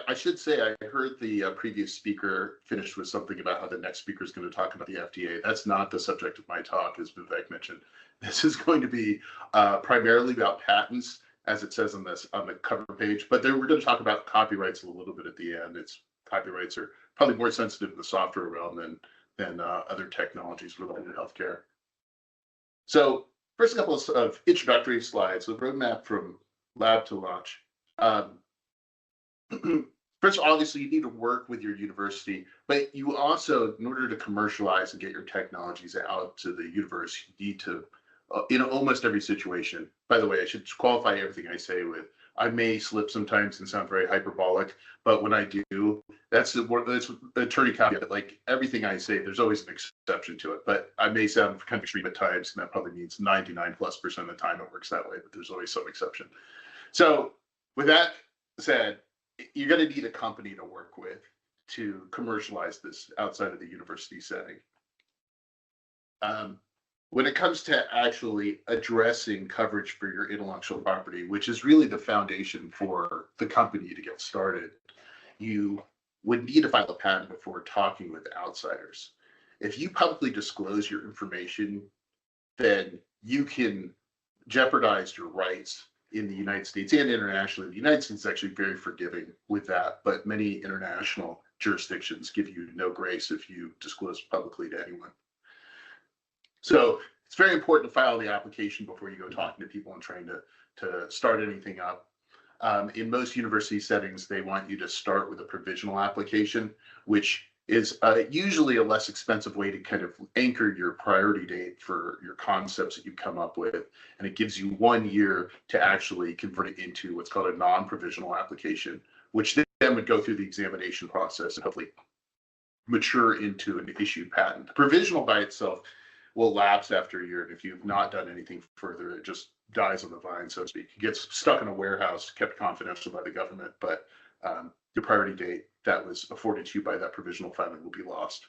I should say I heard the previous speaker finish with something about how the next speaker is going to talk about the FDA. That's not the subject of my talk, as Vivek mentioned. This is going to be primarily about patents, as it says on the cover page. But then we're going to talk about copyrights a little bit at the end. Copyrights are probably more sensitive in the software realm than other technologies related to healthcare. So first, a couple of introductory slides. The roadmap from lab to launch. First, obviously, you need to work with your university, but you also, in order to commercialize and get your technologies out to the universe, you need to, in almost every situation. By the way, I should qualify everything I say with, I may slip sometimes and sound very hyperbolic, but when I do, that's the attorney caveat. Like everything I say, there's always an exception to it, but I may sound kind of extreme at times, and that probably means 99+% of the time it works that way, but there's always some exception. So with that said, you're going to need a company to work with to commercialize this outside of the university setting. When it comes to actually addressing coverage for your intellectual property, which is really the foundation for the company to get started, you would need to file a patent before talking with outsiders. If you publicly disclose your information, then you can jeopardize your rights in the United States and internationally. The United States is actually very forgiving with that, but many international jurisdictions give you no grace if you disclose publicly to anyone. So it's very important to file the application before you go talking to people and trying to start anything up. In most university settings, they want you to start with a provisional application, which is usually a less expensive way to kind of anchor your priority date for your concepts that you come up with. And it gives you 1 year to actually convert it into what's called a non-provisional application, which then would go through the examination process and hopefully mature into an issued patent. Provisional by itself will lapse after a year. And if you've not done anything further, it just dies on the vine, so to speak. It gets stuck in a warehouse, kept confidential by the government, but your priority date that was afforded to you by that provisional filing will be lost.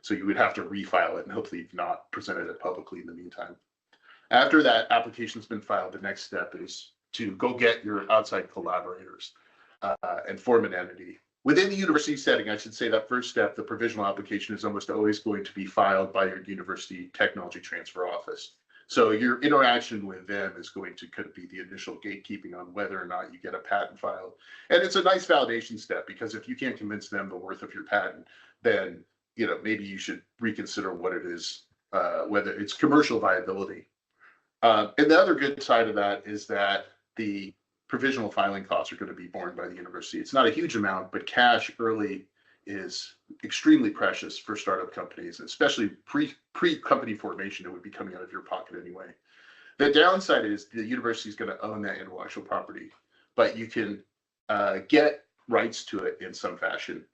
So you would have to refile it, and hopefully you've not presented it publicly in the meantime. After that application's been filed, the next step is to go get your outside collaborators and form an entity. Within the university setting, I should say that first step, the provisional application, is almost always going to be filed by your university technology transfer office. So your interaction with them is going to kind of be the initial gatekeeping on whether or not you get a patent filed. And it's a nice validation step, because if you can't convince them the worth of your patent, then maybe you should reconsider what it is, whether it's commercial viability. And the other good side of that is that the provisional filing costs are going to be borne by the university. It's not a huge amount, but cash early is extremely precious for startup companies, especially pre-company formation. It would be coming out of your pocket anyway. The downside is the university is going to own that intellectual property, but you can get rights to it in some fashion.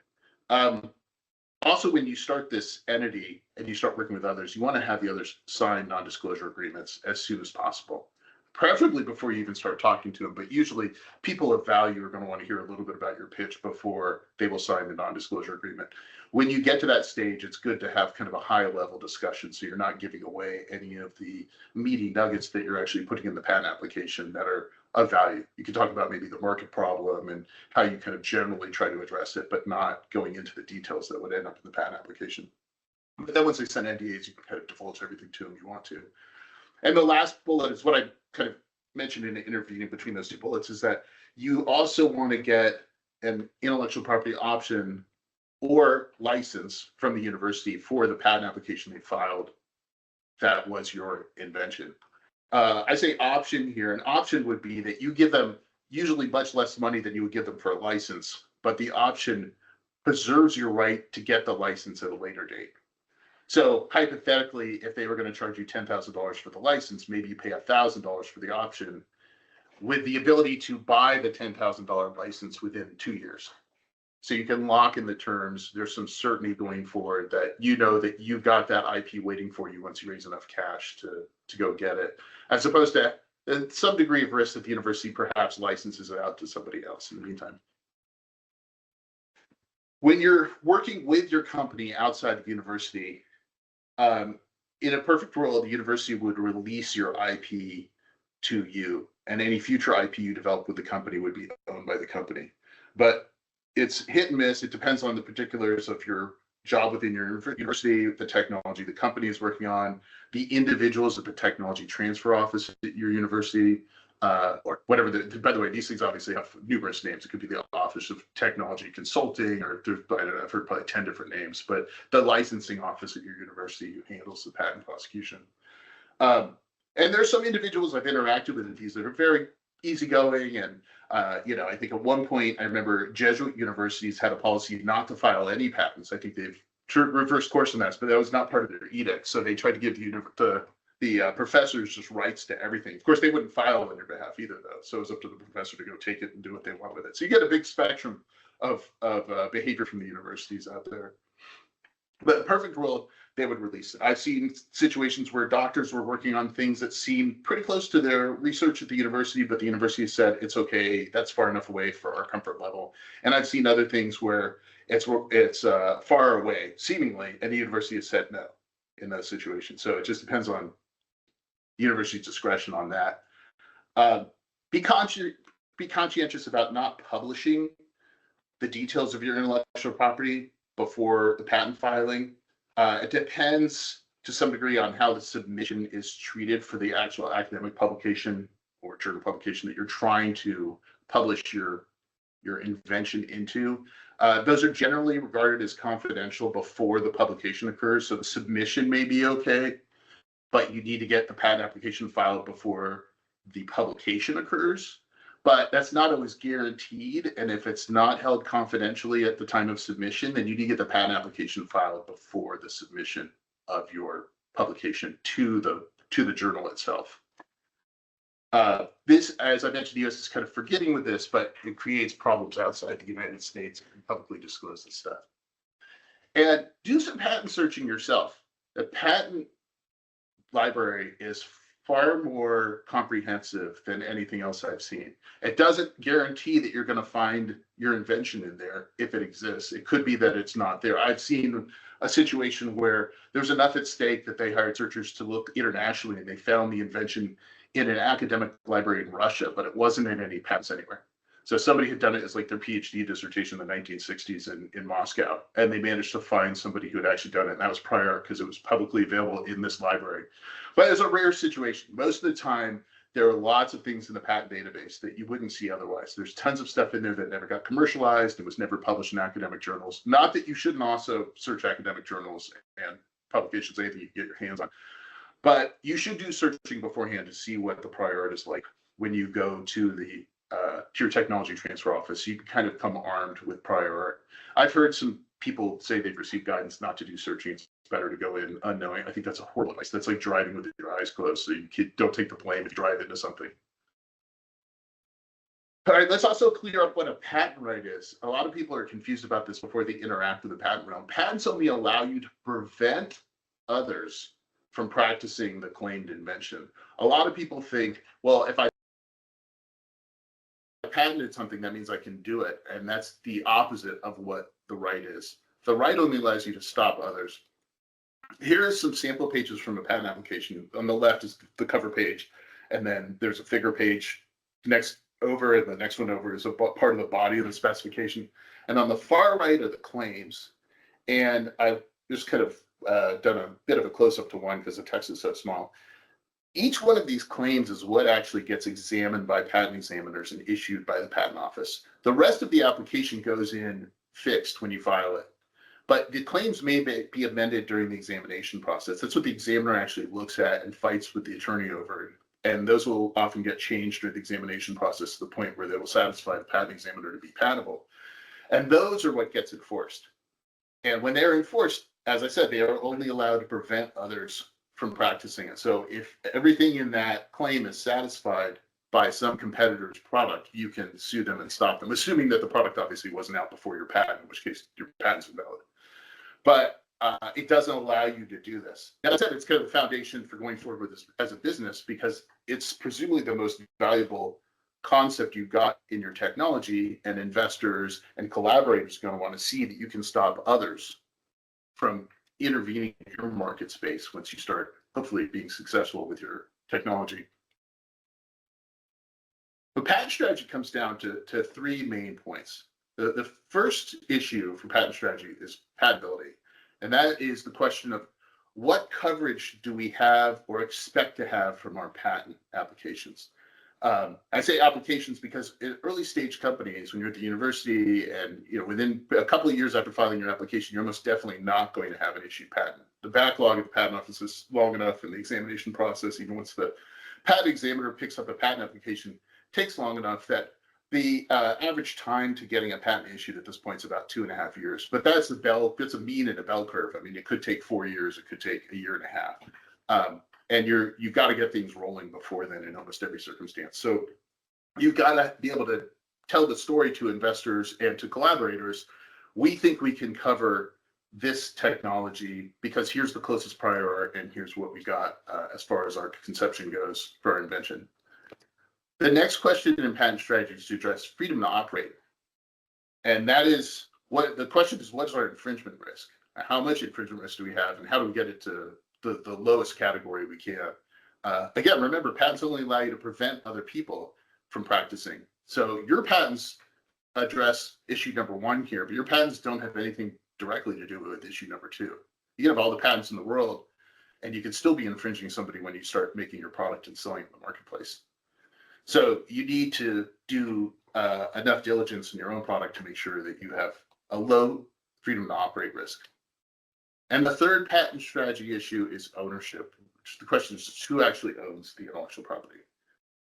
Also, when you start this entity and you start working with others, you want to have the others sign non-disclosure agreements as soon as possible, preferably before you even start talking to them. But usually people of value are going to want to hear a little bit about your pitch before they will sign the non-disclosure agreement. When you get to that stage, it's good to have kind of a high level discussion, so you're not giving away any of the meaty nuggets that you're actually putting in the patent application that are of value. You can talk about maybe the market problem and how you kind of generally try to address it, but not going into the details that would end up in the patent application. But then once they send NDAs, you can kind of divulge everything to them you want to. And the last bullet is what I kind of mentioned in the intervening between those two bullets, is that you also want to get an intellectual property option or license from the university for the patent application they filed that was your invention. I say option here. An option would be that you give them usually much less money than you would give them for a license, but the option preserves your right to get the license at a later date. So hypothetically, if they were going to charge you $10,000 for the license, maybe you pay $1,000 for the option, with the ability to buy the $10,000 license within 2 years. So you can lock in the terms. There's some certainty going forward that that you've got that IP waiting for you once you raise enough cash to go get it, as opposed to some degree of risk that the university perhaps licenses it out to somebody else in the meantime. When you're working with your company outside of university, in a perfect world, the university would release your IP to you, and any future IP you develop with the company would be owned by the company. But it's hit and miss. It depends on the particulars of your job within your university, the technology the company is working on, the individuals at the technology transfer office at your university, or whatever. By the way, these things obviously have numerous names. It could be the Office of Technology Consulting, or there's, I don't know, I've heard probably 10 different names, but the licensing office at your university who handles the patent prosecution. And there's some individuals I've interacted with at these that are very easygoing. And, I think at one point, I remember Jesuit universities had a policy not to file any patents. I think they've reversed course on that, but that was not part of their edict. So they tried to give the professors just rights to everything. Of course, they wouldn't file on your behalf either, though. So it was up to the professor to go take it and do what they want with it. So you get a big spectrum of behavior from the universities out there. But in a perfect world, they would release it. I've seen situations where doctors were working on things that seemed pretty close to their research at the university, but the university said, it's okay, that's far enough away for our comfort level. And I've seen other things where it's far away, seemingly, and the university has said no in those situations. So it just depends on the university's discretion on that. Be conscientious about not publishing the details of your intellectual property before the patent filing. It depends to some degree on how the submission is treated for the actual academic publication or journal publication that you're trying to publish your invention into. Those are generally regarded as confidential before the publication occurs. So the submission may be okay, but you need to get the patent application filed before the publication occurs. But that's not always guaranteed. And if it's not held confidentially at the time of submission, then you need to get the patent application filed before the submission of your publication to the journal itself. This, as I mentioned, the US is kind of forgetting with this, but it creates problems outside the United States if you publicly disclose this stuff. And do some patent searching yourself. The patent library is far more comprehensive than anything else I've seen. It doesn't guarantee that you're going to find your invention in there if it exists. It could be that it's not there. I've seen a situation where there's enough at stake that they hired searchers to look internationally, and they found the invention in an academic library in Russia, but it wasn't in any patents anywhere. So somebody had done it as like their PhD dissertation in the 1960s in Moscow, and they managed to find somebody who had actually done it. And that was prior because it was publicly available in this library. But it's a rare situation. Most of the time, there are lots of things in the patent database that you wouldn't see otherwise. There's tons of stuff in there that never got commercialized and was never published in academic journals. Not that you shouldn't also search academic journals and publications, anything you can get your hands on. But you should do searching beforehand to see what the prior art is like when you go to your technology transfer office. You can kind of come armed with prior art. I've heard some people say they've received guidance not to do searching. It's better to go in unknowing. I think that's a horrible advice. That's like driving with your eyes closed. So you don't take the blame if you drive into something. All right, let's also clear up what a patent right is. A lot of people are confused about this before they interact with the patent realm. Patents only allow you to prevent others from practicing the claimed invention. A lot of people think, well, if I patented something, that means I can do it. And that's the opposite of what the right is. The right only allows you to stop others. Here are some sample pages from a patent application. On the left is the cover page, and then there's a figure page next over, and the next one over is a part of the body of the specification. And on the far right are the claims. And I've just kind of done a bit of a close-up to one because the text is so small. Each one of these claims is what actually gets examined by patent examiners and issued by the patent office. The rest of the application goes in fixed when you file it. But the claims may be amended during the examination process. That's what the examiner actually looks at and fights with the attorney over. And those will often get changed during the examination process to the point where they will satisfy the patent examiner to be patentable. And those are what gets enforced. And when they're enforced, as I said, they are only allowed to prevent others from practicing it. So if everything in that claim is satisfied by some competitor's product, you can sue them and stop them, assuming that the product obviously wasn't out before your patent, in which case your patent's invalid. But it doesn't allow you to do this. And I said it's kind of the foundation for going forward with this as a business, because it's presumably the most valuable concept you've got in your technology, and investors and collaborators are going to want to see that you can stop others from intervening in your market space once you start hopefully being successful with your technology. The patent strategy comes down to three main points. The first issue for patent strategy is patentability. And that is the question of what coverage do we have or expect to have from our patent applications? I say applications because in early stage companies, when you're at the university and within a couple of years after filing your application, you're most definitely not going to have an issued patent. The backlog of the patent office is long enough, and the examination process, even once the patent examiner picks up a patent application, takes long enough that the average time to getting a patent issued at this point is about 2.5 years. But that's a mean and a bell curve. I mean, it could take 4 years, it could take a year and a half. And you've got to get things rolling before then in almost every circumstance. So you've got to be able to tell the story to investors and to collaborators. We think we can cover this technology because here's the closest prior art and here's what we got as far as our conception goes for our invention. The next question in patent strategy is to address freedom to operate. And that is what the question is: what is our infringement risk? How much infringement risk do we have, and how do we get it to the lowest category we can? Again, remember, patents only allow you to prevent other people from practicing. So your patents address issue number 1 here, but your patents don't have anything directly to do with issue number 2. You can have all the patents in the world, and you can still be infringing somebody when you start making your product and selling it in the marketplace. So you need to do enough diligence in your own product to make sure that you have a low freedom to operate risk. And the third patent strategy issue is ownership. The question is who actually owns the intellectual property.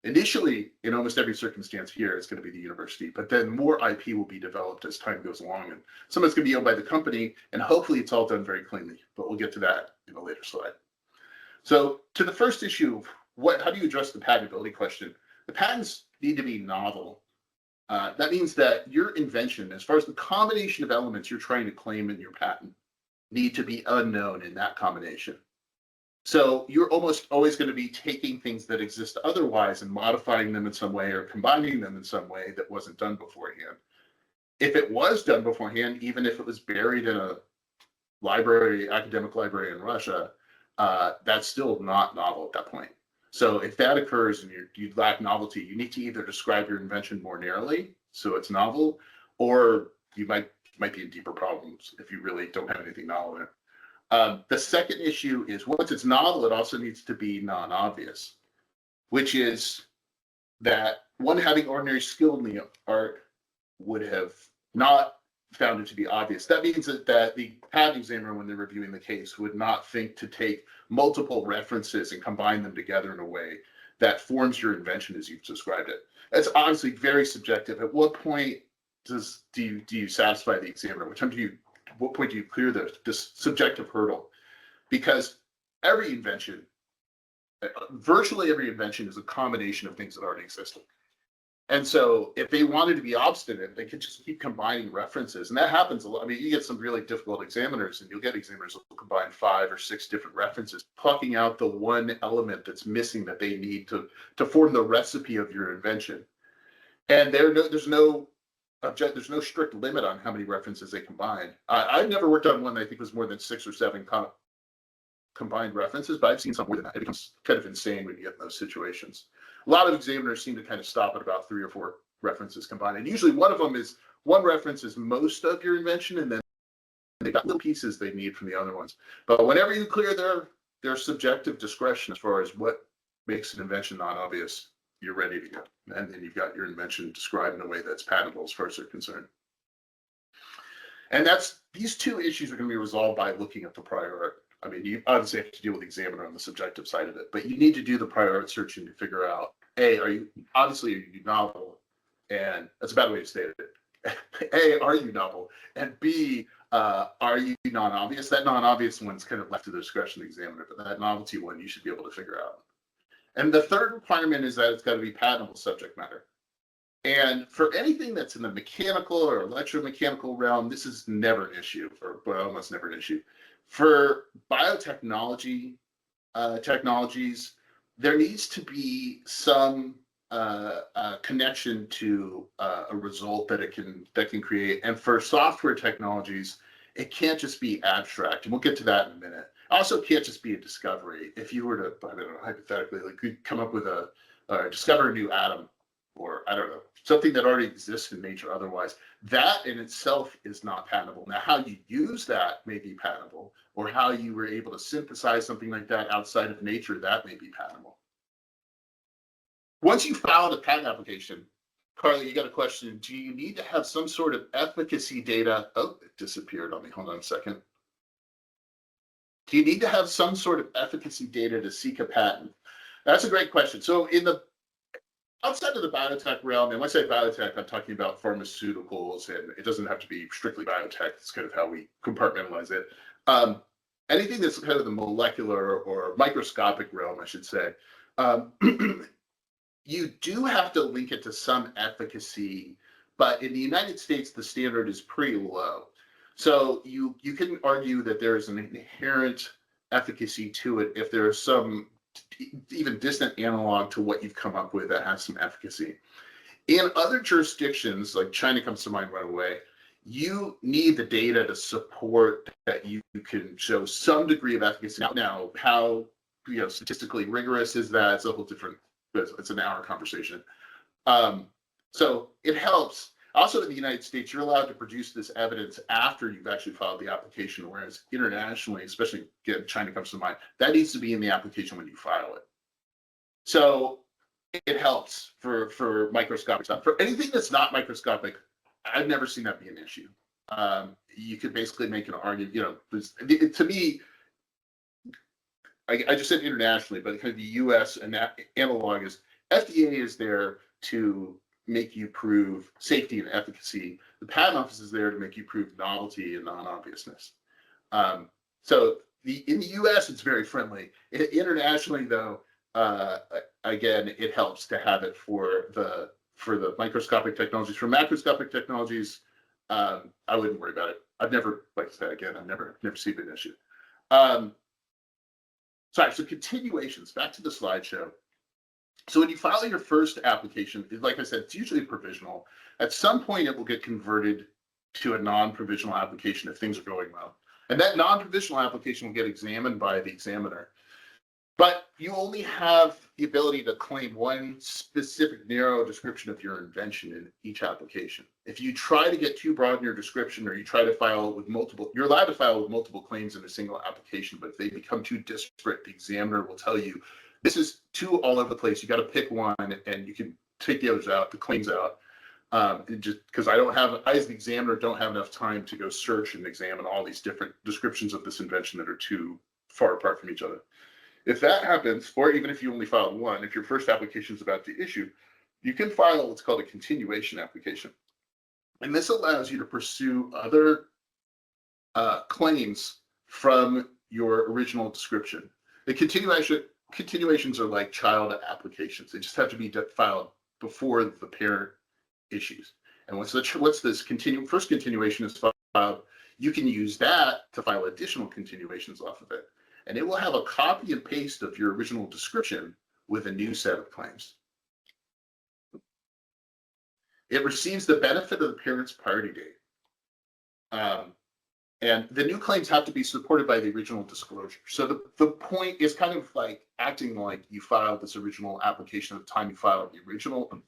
Initially, in almost every circumstance here, it's going to be the university, but then more IP will be developed as time goes along, and some of it's going to be owned by the company, and hopefully it's all done very cleanly, but we'll get to that in a later slide. So to the first issue, how do you address the patentability question? The patents need to be novel. That means that your invention, as far as the combination of elements you're trying to claim in your patent, need to be unknown in that combination. So you're almost always going to be taking things that exist otherwise and modifying them in some way or combining them in some way that wasn't done beforehand. If it was done beforehand, even if it was buried in a academic library in Russia, that's still not novel at that point. So if that occurs and you lack novelty, you need to either describe your invention more narrowly so it's novel, or you might be in deeper problems if you really don't have anything novel in it. The second issue is once it's novel, it also needs to be non-obvious, which is that one having ordinary skill in the art would have not found it to be obvious. That means that the patent examiner, when they're reviewing the case, would not think to take multiple references and combine them together in a way that forms your invention as you've described it. That's obviously very subjective. At what point do you satisfy the examiner? What point do you clear this subjective hurdle? Because every invention, virtually every invention, is a combination of things that already existed. And so if they wanted to be obstinate, they could just keep combining references. And that happens a lot. I mean, you get some really difficult examiners, and you'll get examiners who will combine 5 or 6 different references, plucking out the one element that's missing that they need to form the recipe of your invention. And there's no strict limit on how many references they combine. I've never worked on one that I think was more than 6 or 7 combined references, but I've seen some more than that. It becomes kind of insane when you get in those situations. A lot of examiners seem to kind of stop at about 3 or 4 references combined. And usually one reference is most of your invention, and then they've got little pieces they need from the other ones. But whenever you clear their subjective discretion as far as what makes an invention non-obvious, you're ready to go. And then you've got your invention described in a way that's patentable as far as they're concerned. And these 2 issues are going to be resolved by looking at the prior art. I mean, you obviously have to deal with the examiner on the subjective side of it, but you need to do the prior art searching to figure out, A, are you novel? And that's a bad way to state it. A, are you novel? And B, are you non-obvious? That non-obvious one's kind of left to the discretion of the examiner, but that novelty one you should be able to figure out. And the third requirement is that it's got to be patentable subject matter. And for anything that's in the mechanical or electromechanical realm, this is never an issue, or almost never an issue. For biotechnology technologies, there needs to be some connection to a result that it can create. And for software technologies, it can't just be abstract. And we'll get to that in a minute. Also, can't just be a discovery. If you were to, I don't know, hypothetically, like you come up with discover a new atom, or I don't know, something that already exists in nature otherwise. That in itself is not patentable. Now, how you use that may be patentable, or how you were able to synthesize something like that outside of nature, that may be patentable. Once you filed a patent application, Carly, you got a question. Do you need to have some sort of efficacy data? Oh, it disappeared on me. Hold on a second. Do you need to have some sort of efficacy data to seek a patent? That's a great question. So in the outside of the biotech realm, and when I say biotech, I'm talking about pharmaceuticals, and it doesn't have to be strictly biotech. It's kind of how we compartmentalize it. Anything that's kind of the molecular or microscopic realm, I should say, um, you do have to link it to some efficacy, but in the United States, the standard is pretty low. So you can argue that there is an inherent efficacy to it if there is some even distant analog to what you've come up with that has some efficacy. In other jurisdictions, like China comes to mind right away, you need the data to support that you can show some degree of efficacy. Now how statistically rigorous is that? It's a whole different, it's an hour conversation. So it helps. Also in the United States, you're allowed to produce this evidence after you've actually filed the application, whereas internationally, especially again, China comes to mind, that needs to be in the application when you file it. So it helps for microscopic stuff. For anything that's not microscopic, I've never seen that be an issue. You could basically make an argument, to me, I just said internationally, but kind of the US and that analog is FDA is there to make you prove safety and efficacy. The patent office is there to make you prove novelty and non-obviousness. So in the US, it's very friendly. Internationally, though, again, it helps to have it for the microscopic technologies. For macroscopic technologies, I wouldn't worry about it. I've never, like I said again, I've never seen an issue. Sorry, so continuations, back to the slideshow. So when you file your first application, like I said, it's usually provisional. At some point, it will get converted to a non-provisional application if things are going well. And that non-provisional application will get examined by the examiner. But you only have the ability to claim one specific narrow description of your invention in each application. If you try to get too broad in your description, or you try to file with multiple, you're allowed to file with multiple claims in a single application, but if they become too disparate, the examiner will tell you, this is too all over the place. You got to pick one, and you can take the others out, the claims out. Just because I, as the examiner, don't have enough time to go search and examine all these different descriptions of this invention that are too far apart from each other. If that happens, or even if you only filed one, if your first application is about to issue, you can file what's called a continuation application. And this allows you to pursue other claims from your original description. The continuations are like child applications. They just have to be filed before the parent issues. And once this first continuation is filed, you can use that to file additional continuations off of it. And it will have a copy and paste of your original description with a new set of claims. It receives the benefit of the parent's priority date. And the new claims have to be supported by the original disclosure. So the point is kind of like acting like you filed this original application at the time you filed the original, you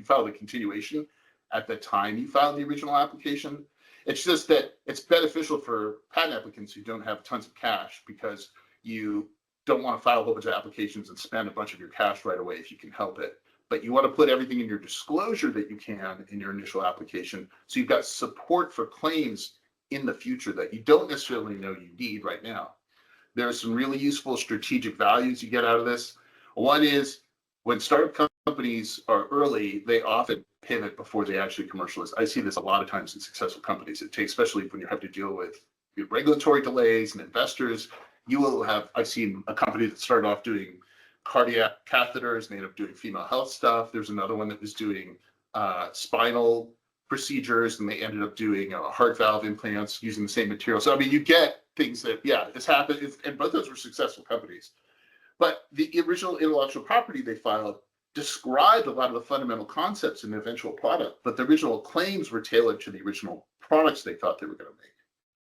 filed the continuation at the time you filed the original application. It's just that it's beneficial for patent applicants who don't have tons of cash, because you don't want to file a whole bunch of applications and spend a bunch of your cash right away if you can help it. But you want to put everything in your disclosure that you can in your initial application, so you've got support for claims in the future that you don't necessarily know you need right now. There are some really useful strategic values you get out of this. One is, when startup companies are early, they often pivot before they actually commercialize. I see this a lot of times in successful companies. It takes, especially when you have to deal with regulatory delays and investors. I've seen a company that started off doing cardiac catheters and they ended up doing female health stuff. There's another one that was doing spinal procedures, and they ended up doing heart valve implants using the same material. So I mean, you get things that, yeah, this happened, and both those were successful companies. But the original intellectual property they filed described a lot of the fundamental concepts in the eventual product, but the original claims were tailored to the original products they thought they were going to make.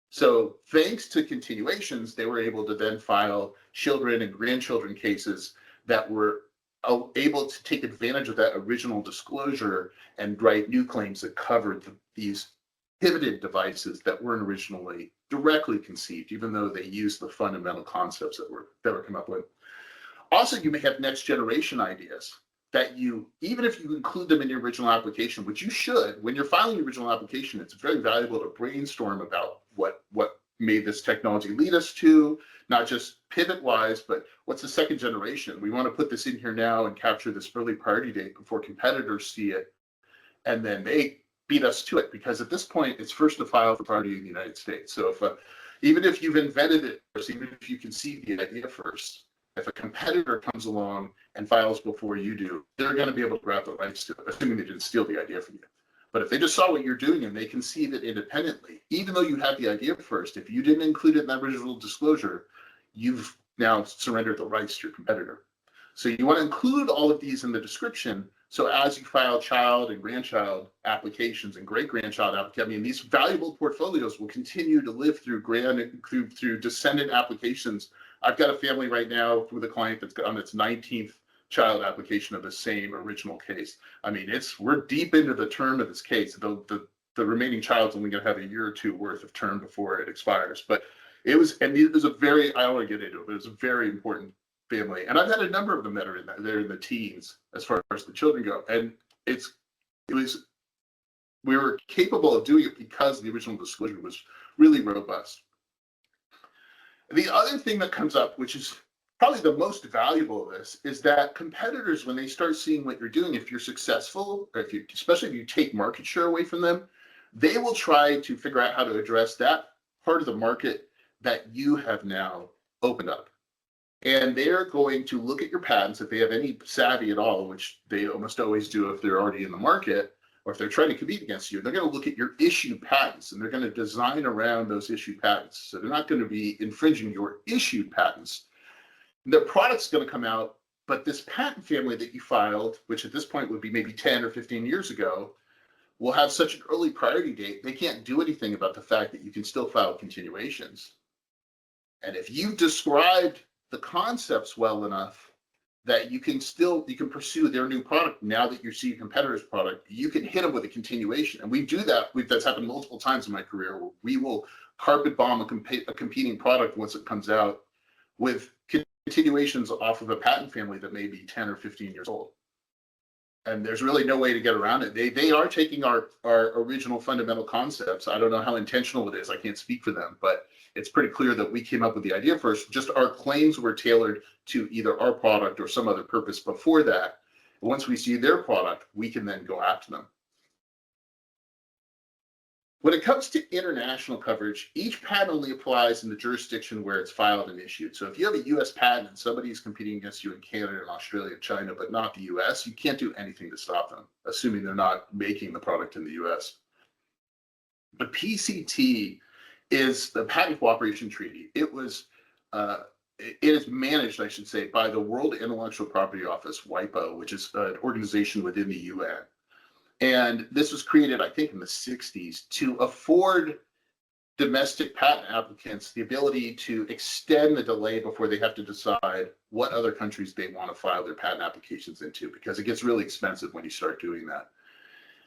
So thanks to continuations, they were able to then file children and grandchildren cases that were able to take advantage of that original disclosure and write new claims that covered these pivoted devices that weren't originally directly conceived, even though they used the fundamental concepts that were come up with. Also, you may have next generation ideas that you, even if you include them in your original application, which you should, when you're filing your original application, it's very valuable to brainstorm about what made this technology lead us to, not just pivot wise, but what's the second generation? We want to put this in here now and capture this early priority date before competitors see it, and then they beat us to it, because at this point it's first to file for priority in the United States. So if even if you've invented it first, even if you conceive the idea first, if a competitor comes along and files before you do, they're going to be able to grab the rights to it, assuming they didn't steal the idea from you. But if they just saw what you're doing and they conceive it independently, even though you had the idea first, if you didn't include it in that original disclosure, you've now surrendered the rights to your competitor. So you want to include all of these in the description. So as you file child and grandchild applications and great-grandchild applications, I mean, these valuable portfolios will continue to live through through descendant applications. I've got a family right now with a client that's on its 19th child application of the same original case. I mean, we're deep into the term of this case. The remaining child's only going to have a year or two worth of term before it expires. But it was a very, I don't want to get into it, but it was a very important family. And I've had a number of them that are they're in the teens as far as the children go. And we were capable of doing it because the original disclosure was really robust. The other thing that comes up, which is probably the most valuable of this, is that competitors, when they start seeing what you're doing, if you're successful, or especially if you take market share away from them, they will try to figure out how to address that part of the market that you have now opened up. And they're going to look at your patents, if they have any savvy at all, which they almost always do if they're already in the market, or if they're trying to compete against you, they're going to look at your issued patents and they're going to design around those issued patents. So they're not going to be infringing your issued patents. Their product's going to come out, but this patent family that you filed, which at this point would be maybe 10 or 15 years ago, will have such an early priority date, they can't do anything about the fact that you can still file continuations. And if you've described the concepts well enough that you can pursue their new product now that you see your competitor's product, you can hit them with a continuation. And we do that. That's happened multiple times in my career, where we will carpet bomb a competing product once it comes out with continuations off of a patent family that may be 10 or 15 years old. And there's really no way to get around it. They are taking our original fundamental concepts. I don't know how intentional it is. I can't speak for them, but it's pretty clear that we came up with the idea first. Just our claims were tailored to either our product or some other purpose before that. Once we see their product, we can then go after them. When it comes to international coverage, each patent only applies in the jurisdiction where it's filed and issued. So if you have a US patent and somebody's competing against you in Canada and Australia and China, but not the US, you can't do anything to stop them, assuming they're not making the product in the US. The PCT is the Patent Cooperation Treaty. It is managed, I should say, by the World Intellectual Property Office, WIPO, which is an organization within the UN. And this was created, I think, in the 60s to afford domestic patent applicants the ability to extend the delay before they have to decide what other countries they want to file their patent applications into, because it gets really expensive when you start doing that.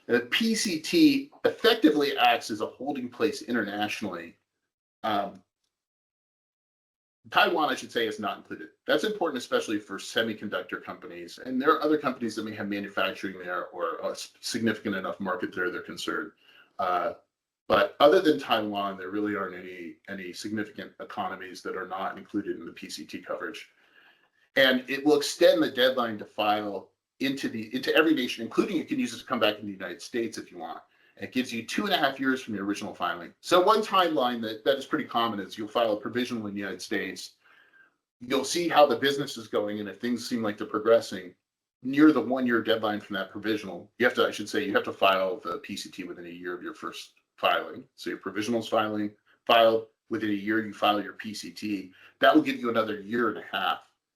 The PCT effectively acts as a holding place internationally. Taiwan, I should say, is not included. That's important, especially for semiconductor companies. And there are other companies that may have manufacturing there or a significant enough market there they're concerned. But other than Taiwan, there really aren't any significant economies that are not included in the PCT coverage. And it will extend the deadline to file into every nation, including you can use it to come back in the United States if you want. It gives you 2.5 years from your original filing. So one timeline that is pretty common is you'll file a provisional in the United States. You'll see how the business is going, and if things seem like they're progressing, near the 1-year deadline from that provisional, you have to file the PCT within a year of your first filing. So your provisional's filed within a year, you file your PCT. That will give you another 1.5 years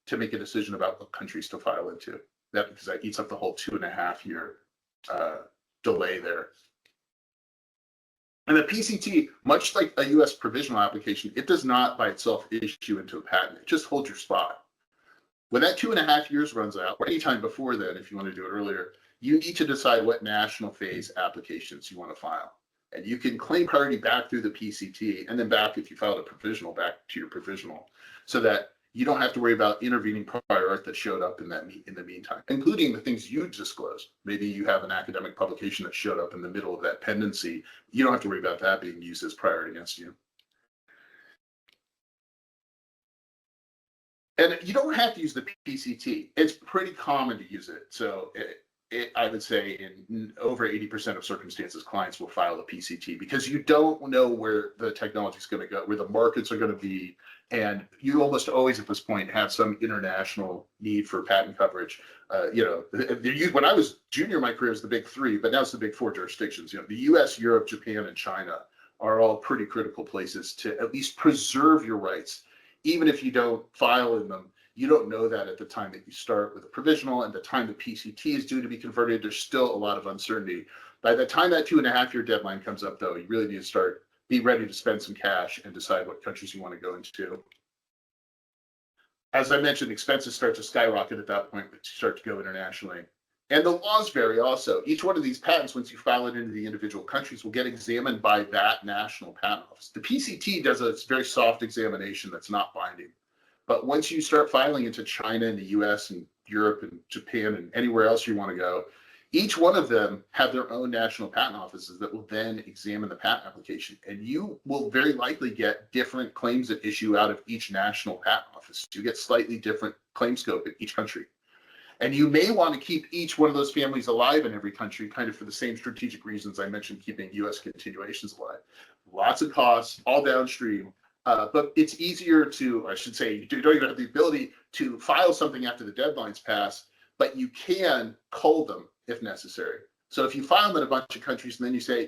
to make a decision about what countries to file into. Because that eats up the whole 2.5 year delay there. And the PCT, much like a US provisional application, it does not by itself issue into a patent. It just holds your spot. When that 2.5 years runs out, or anytime before then, if you want to do it earlier, you need to decide what national phase applications you want to file. And you can claim priority back through the PCT, and then back, if you filed a provisional, back to your provisional, so that you don't have to worry about intervening prior art that showed up in the meantime, including the things you disclosed. Maybe you have an academic publication that showed up in the middle of that pendency. You don't have to worry about that being used as prior against you. And you don't have to use the PCT. It's pretty common to use it. So I would say in over 80% of circumstances, clients will file a PCT because you don't know where the technology is going to go, where the markets are going to be. And you almost always at this point have some international need for patent coverage. When I was junior in my career, it was the big three, but now it's the big four jurisdictions. The US, Europe, Japan, and China are all pretty critical places to at least preserve your rights. Even if you don't file in them, you don't know that at the time that you start with a provisional, and the time the PCT is due to be converted, there's still a lot of uncertainty. By the time that 2.5 year deadline comes up, though, you really need to be ready to spend some cash and decide what countries you want to go into. As I mentioned, expenses start to skyrocket at that point, but you start to go internationally. And the laws vary also. Each one of these patents, once you file it into the individual countries, will get examined by that national patent office. The PCT does a very soft examination that's not binding. But once you start filing into China and the US and Europe and Japan and anywhere else you want to go, each one of them have their own national patent offices that will then examine the patent application. And you will very likely get different claims at issue out of each national patent office. You get slightly different claim scope in each country. And you may want to keep each one of those families alive in every country, kind of for the same strategic reasons I mentioned, keeping US continuations alive. Lots of costs, all downstream, but it's easier to, I should say, you don't even have the ability to file something after the deadline's passed, but you can cull them if necessary. So if you file them in a bunch of countries and then you say,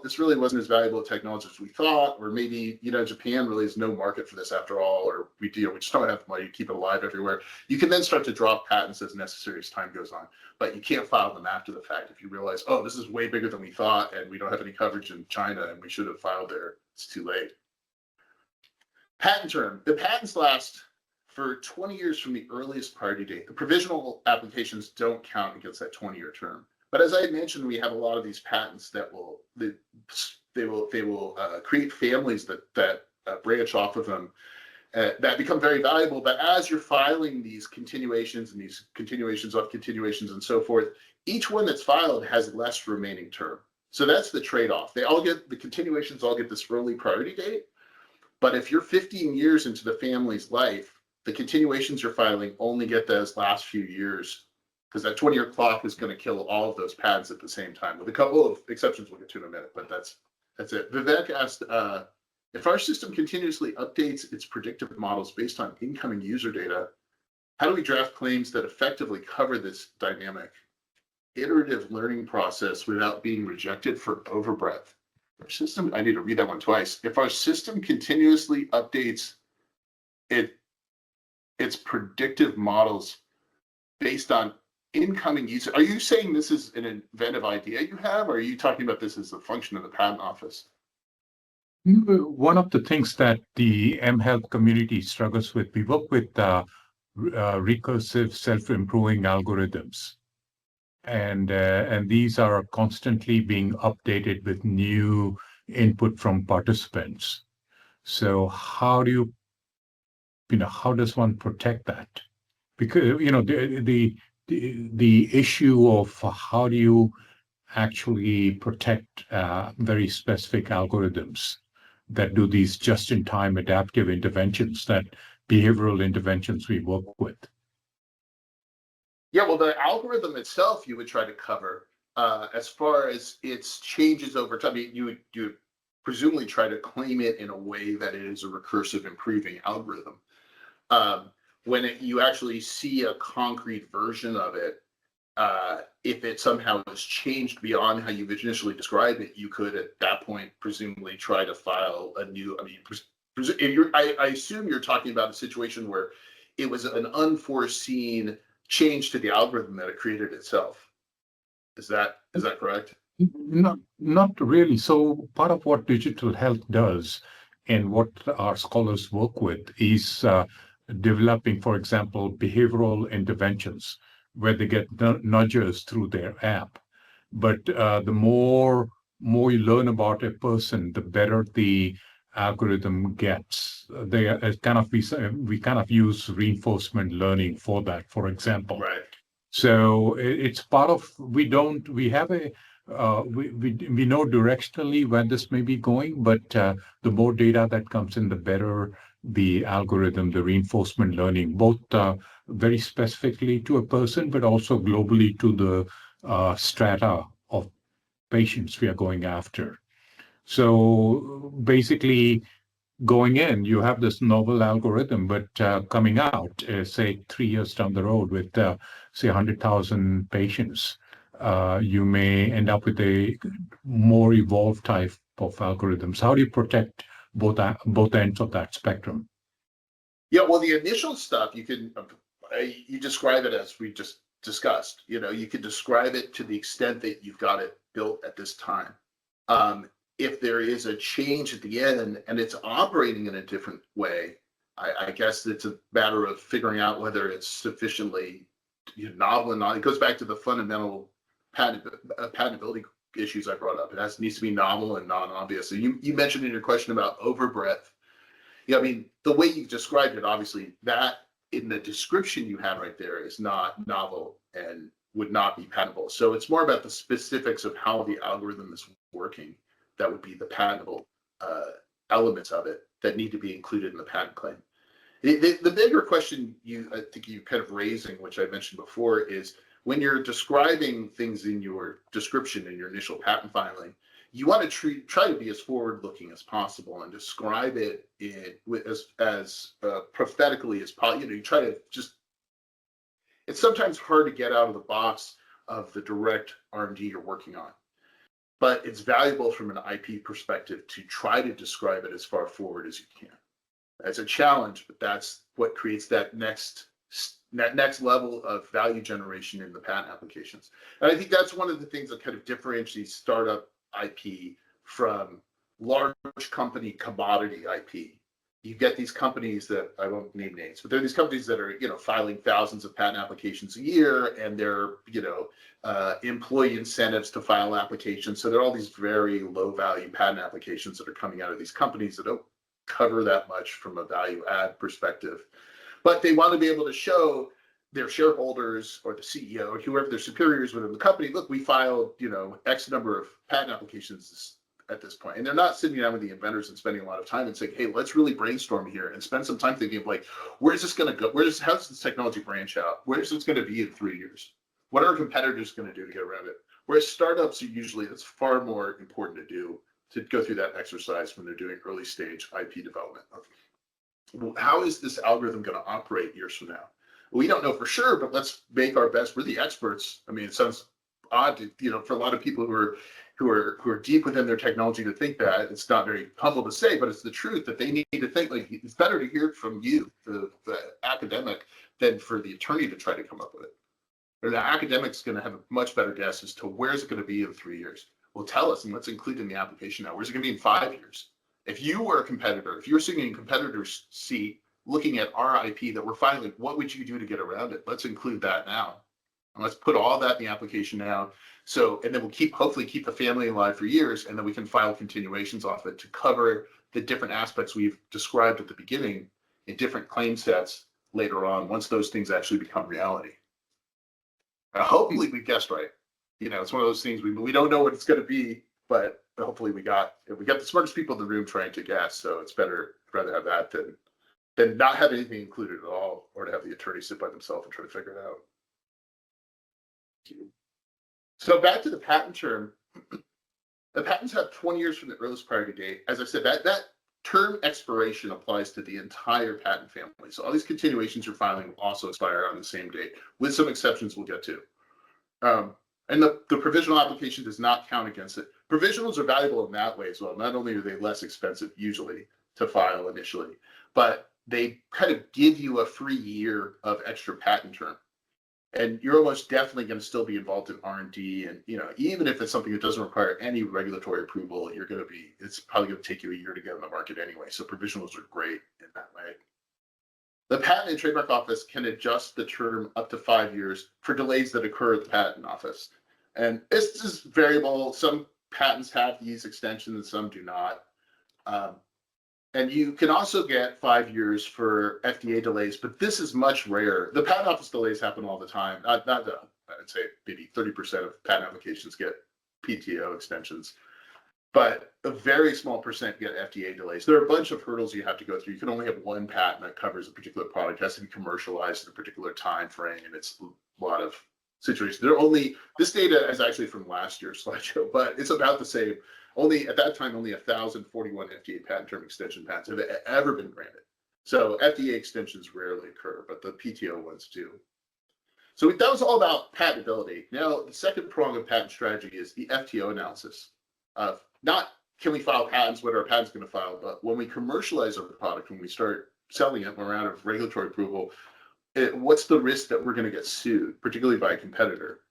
this really wasn't as valuable a technology as we thought, or maybe, Japan really has no market for this after all, or we just don't have money to keep it alive everywhere. You can then start to drop patents as necessary as time goes on, but you can't file them after the fact. If you realize, oh, this is way bigger than we thought, and we don't have any coverage in China, and we should have filed there, it's too late. Patent term. The patents last for 20 years from the earliest priority date. The provisional applications don't count against that 20-year term. But as I mentioned, we have a lot of these patents that will create families that branch off of them that become very valuable. But as you're filing these continuations and these continuations of continuations and so forth, each one that's filed has less remaining term. So that's the trade-off. The continuations all get this early priority date. But if you're 15 years into the family's life, the continuations you're filing only get those last few years, because that 20-year clock is going to kill all of those patents at the same time, with a couple of exceptions we'll get to in a minute, but that's it. Vivek asked, if our system continuously updates its predictive models based on incoming user data, how do we draft claims that effectively cover this dynamic iterative learning process without being rejected for overbreadth? Our system, I need to read that one twice. If our system continuously updates its predictive models based on incoming user, are you saying this is an inventive idea you have, or are you talking about this as a function of the patent office? One of the things that the mHealth community struggles with, we work with recursive self-improving algorithms. And these are constantly being updated with new input from participants. So how does one protect that? Because the issue of how do you actually protect very specific algorithms that do these just-in-time adaptive interventions, that behavioral interventions we work with. Yeah, well, the algorithm itself you would try to cover as far as its changes over time. You would presumably try to claim it in a way that it is a recursive improving algorithm. When you actually see a concrete version of it, if it somehow is changed beyond how you've initially described it, you could at that point presumably try to file a new. I assume you're talking about a situation where it was an unforeseen change to the algorithm that it created itself. Is that correct? Not really. So part of what digital health does and what our scholars work with is developing, for example, behavioral interventions where they get nudgers through their app. But the more you learn about a person, the better the algorithm gets. They we kind of use reinforcement learning for that, for example. Right. So it's part of, we have a, we know directionally where this may be going, but the more data that comes in, the better the algorithm, the reinforcement learning, both very specifically to a person, but also globally to the strata of patients we are going after. So basically, going in, you have this novel algorithm, but coming out, say 3 years down the road with, say, 100,000 patients, you may end up with a more evolved type of algorithms. How do you protect both ends of that spectrum? Yeah, well, the initial stuff you describe it as we just discussed. You can describe it to the extent that you've got it built at this time. If there is a change at the end and it's operating in a different way, I guess it's a matter of figuring out whether it's sufficiently novel or not. It goes back to the fundamental patentability issues I brought up. Needs to be novel and non-obvious. So you mentioned in your question about overbreadth. Yeah, I mean, the way you've described it, obviously, that in the description you have right there is not novel and would not be patentable. So it's more about the specifics of how the algorithm is working that would be the patentable elements of it that need to be included in the patent claim. The bigger question I think you kind of raising, which I mentioned before, is when you're describing things in your description in your initial patent filing, you want to try to be as forward-looking as possible and describe it as prophetically as possible. You try to just. It's sometimes hard to get out of the box of the direct R&D you're working on, but it's valuable from an IP perspective to try to describe it as far forward as you can. That's a challenge, but that's what creates that next level of value generation in the patent applications. And I think that's one of the things that kind of differentiates startup IP from large company commodity IP. You get these companies that I won't name names, but they're these companies that are filing thousands of patent applications a year, and they're employee incentives to file applications. So there are all these very low value patent applications that are coming out of these companies that don't cover that much from a value add perspective, but they want to be able to show their shareholders or the CEO or whoever their superiors within the company, look, we filed, X number of patent applications at this point. And they're not sitting down with the inventors and spending a lot of time and saying, hey, let's really brainstorm here and spend some time thinking of like, where's this going to go? How's this technology branch out? Where's this going to be in 3 years? What are our competitors going to do to get around it? Whereas startups are usually, it's far more important to do to go through that exercise when they're doing early stage IP development. How is this algorithm going to operate years from now? We don't know for sure, but let's make our best. We're the experts. I mean, it sounds odd to, for a lot of people who are deep within their technology to think that. It's not very humble to say, but it's the truth that they need to think. Like, it's better to hear from you, the academic, than for the attorney to try to come up with it. Or the academic's going to have a much better guess as to where's it going to be in 3 years. Well, tell us, and let's include in the application now. Where's it going to be in 5 years? If you were a competitor, if you were sitting in a competitor's seat looking at our IP that we're filing, what would you do to get around it? Let's include that now. And let's put all that in the application now. So, and then we'll hopefully keep the family alive for years, and then we can file continuations off it to cover the different aspects we've described at the beginning in different claim sets later on, once those things actually become reality. Hopefully we guessed right. It's one of those things we don't know what it's going to be, but hopefully we got the smartest people in the room trying to guess. So it's better, rather have that than not have anything included at all, or to have the attorney sit by themselves and try to figure it out. So back to the patent term. The patents have 20 years from the earliest priority date. As I said, that term expiration applies to the entire patent family. So all these continuations you're filing will also expire on the same date, with some exceptions we'll get to. And the provisional application does not count against it. Provisionals are valuable in that way as well. Not only are they less expensive usually to file initially, but they kind of give you a free year of extra patent term. And you're almost definitely going to still be involved in R&D. And, even if it's something that doesn't require any regulatory approval, it's probably going to take you a year to get on the market anyway. So provisionals are great in that way. The Patent and Trademark Office can adjust the term up to 5 years for delays that occur at the Patent Office. And this is variable. Some patents have these extensions and some do not. And you can also get 5 years for FDA delays, but this is much rarer. The Patent Office delays happen all the time. I'd say maybe 30% of patent applications get PTO extensions, but a very small percent get FDA delays. There are a bunch of hurdles you have to go through. You can only have one patent that covers a particular product. It has to be commercialized in a particular time frame, and it's a lot of situations. This data is actually from last year's slideshow, but it's about the same. Only at that time, only 1,041 FDA patent term extension patents have ever been granted. So FDA extensions rarely occur, but the PTO ones do. So that was all about patentability. Now, the second prong of patent strategy is the FTO analysis of not can we file patents, what are our patents going to file, but when we commercialize our product, when we start selling it, when we're out of regulatory approval, what's the risk that we're going to get sued, particularly by a competitor?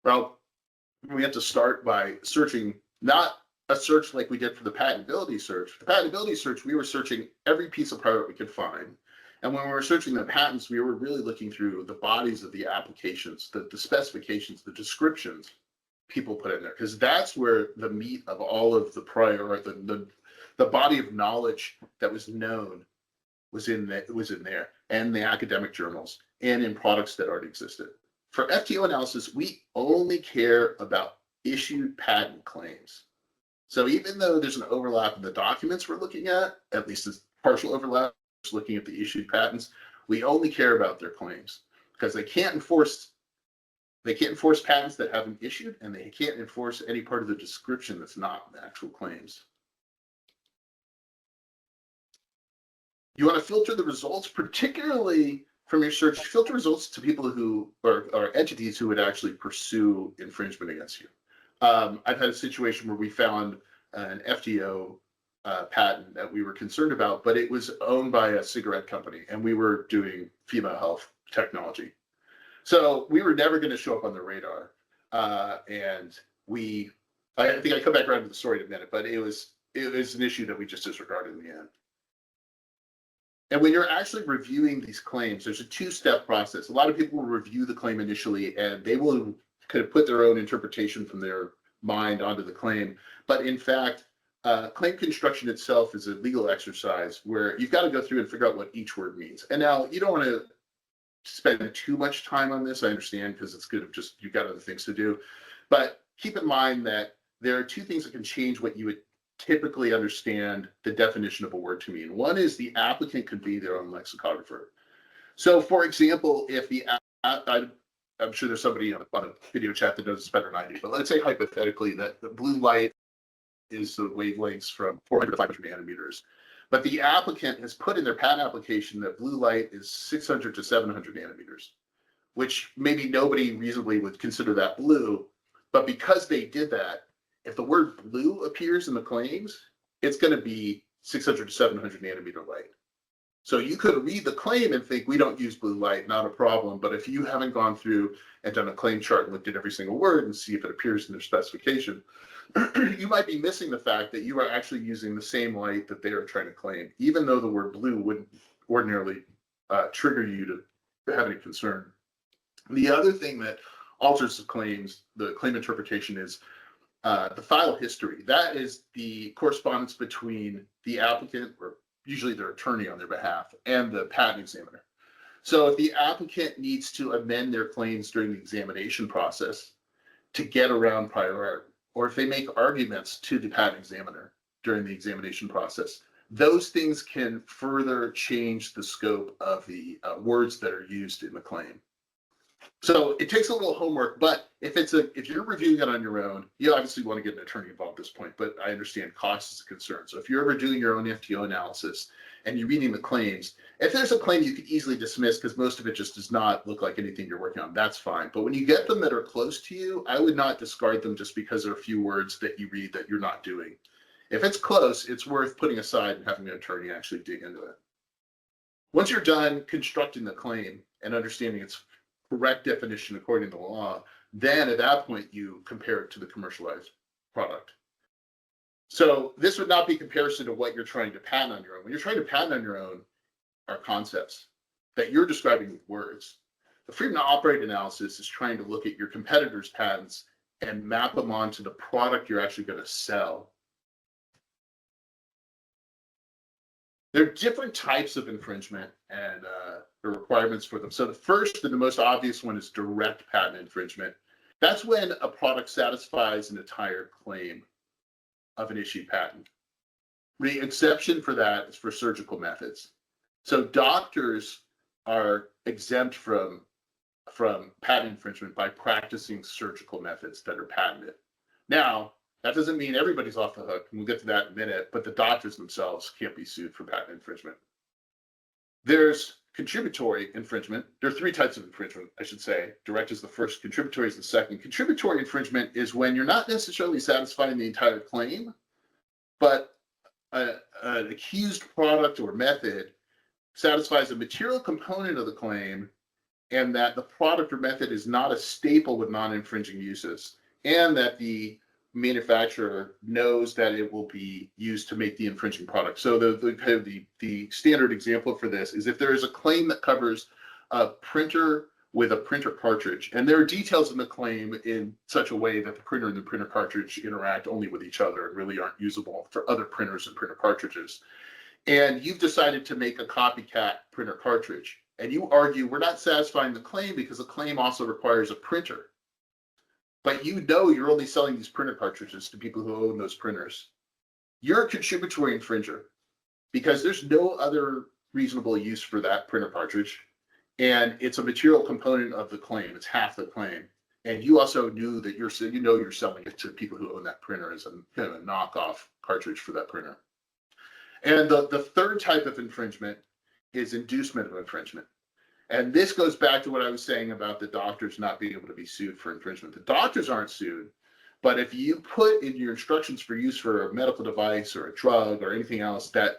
Well, we have to start by searching, not a search like we did for the patentability search. The patentability search, we were searching every piece of product we could find. And when we were searching the patents, we were really looking through the bodies of the applications, the specifications, the descriptions people put in there, because that's where the meat of all of the prior, the body of knowledge that was known was in there, and the academic journals, and in products that already existed. For FTO analysis, we only care about issued patent claims. So even though there's an overlap in the documents we're looking at least it's partial overlap, looking at the issued patents, we only care about their claims because they can't enforce patents that haven't issued, and they can't enforce any part of the description that's not the actual claims. You want to filter the results, particularly from your search, filter results to people who are entities who would actually pursue infringement against you. I've had a situation where we found an FTO patent that we were concerned about, but it was owned by a cigarette company, and we were doing female health technology. So we were never going to show up on the radar. And I think I come back around to the story in a minute, but it was an issue that we just disregarded in the end. And when you're actually reviewing these claims, there's a two-step process. A lot of people will review the claim initially, and they will kind of put their own interpretation from their mind onto the claim. But in fact, claim construction itself is a legal exercise where you've got to go through and figure out what each word means. And now you don't want to spend too much time on this, I understand, because it's good if just you've got other things to do. But keep in mind that there are two things that can change what you would typically understand the definition of a word to mean. One is the applicant could be their own lexicographer. So for example, if I'm sure there's somebody on a video chat that knows this better than I do, but let's say hypothetically that the blue light is the wavelengths from 400 to 500 nanometers. But the applicant has put in their patent application that blue light is 600 to 700 nanometers, which maybe nobody reasonably would consider that blue. But because they did that, if the word blue appears in the claims, it's going to be 600 to 700 nanometer light. So you could read the claim and think we don't use blue light, not a problem. But if you haven't gone through and done a claim chart and looked at every single word and see if it appears in their specification, you might be missing the fact that you are actually using the same light that they are trying to claim, even though the word blue wouldn't ordinarily trigger you to have any concern. The other thing that alters the claims, the claim interpretation, is the file history. That is the correspondence between the applicant, or usually their attorney on their behalf, and the patent examiner. So if the applicant needs to amend their claims during the examination process to get around prior art, or if they make arguments to the patent examiner during the examination process, those things can further change the scope of the words that are used in the claim. So it takes a little homework, but if you're reviewing it on your own, you obviously want to get an attorney involved at this point, but I understand cost is a concern. So if you're ever doing your own FTO analysis and you're reading the claims, if there's a claim you could easily dismiss because most of it just does not look like anything you're working on, that's fine. But when you get them that are close to you, I would not discard them just because there are a few words that you read that you're not doing. If it's close, it's worth putting aside and having an attorney actually dig into it. Once you're done constructing the claim and understanding its correct definition according to the law, then at that point you compare it to the commercialized product. So this would not be comparison to what you're trying to patent on your own. When you're trying to patent on your own, are concepts that you're describing with words. The freedom to operate analysis is trying to look at your competitors' patents and map them onto the product you're actually going to sell. There are different types of infringement and the requirements for them. So the first and the most obvious one is direct patent infringement. That's when a product satisfies an entire claim of an issued patent. The exception for that is for surgical methods. So doctors are exempt from patent infringement by practicing surgical methods that are patented. Now, that doesn't mean everybody's off the hook, and we'll get to that in a minute, but the doctors themselves can't be sued for patent infringement. There's contributory infringement. There are three types of infringement, I should say. Direct is the first, contributory is the second. Contributory infringement is when you're not necessarily satisfying the entire claim, but an accused product or method satisfies a material component of the claim, and that the product or method is not a staple with non-infringing uses, and that the manufacturer knows that it will be used to make the infringing product. So the standard example for this is if there is a claim that covers a printer with a printer cartridge, and there are details in the claim in such a way that the printer and the printer cartridge interact only with each other and really aren't usable for other printers and printer cartridges. And you've decided to make a copycat printer cartridge, and you argue we're not satisfying the claim because the claim also requires a printer. But you know you're only selling these printer cartridges to people who own those printers. You're a contributory infringer because there's no other reasonable use for that printer cartridge, and it's a material component of the claim. It's half the claim, and you also knew that you're selling it to people who own that printer as a kind of a knockoff cartridge for that printer. And the third type of infringement is inducement of infringement. And this goes back to what I was saying about the doctors not being able to be sued for infringement. The doctors aren't sued, but if you put in your instructions for use for a medical device or a drug or anything else that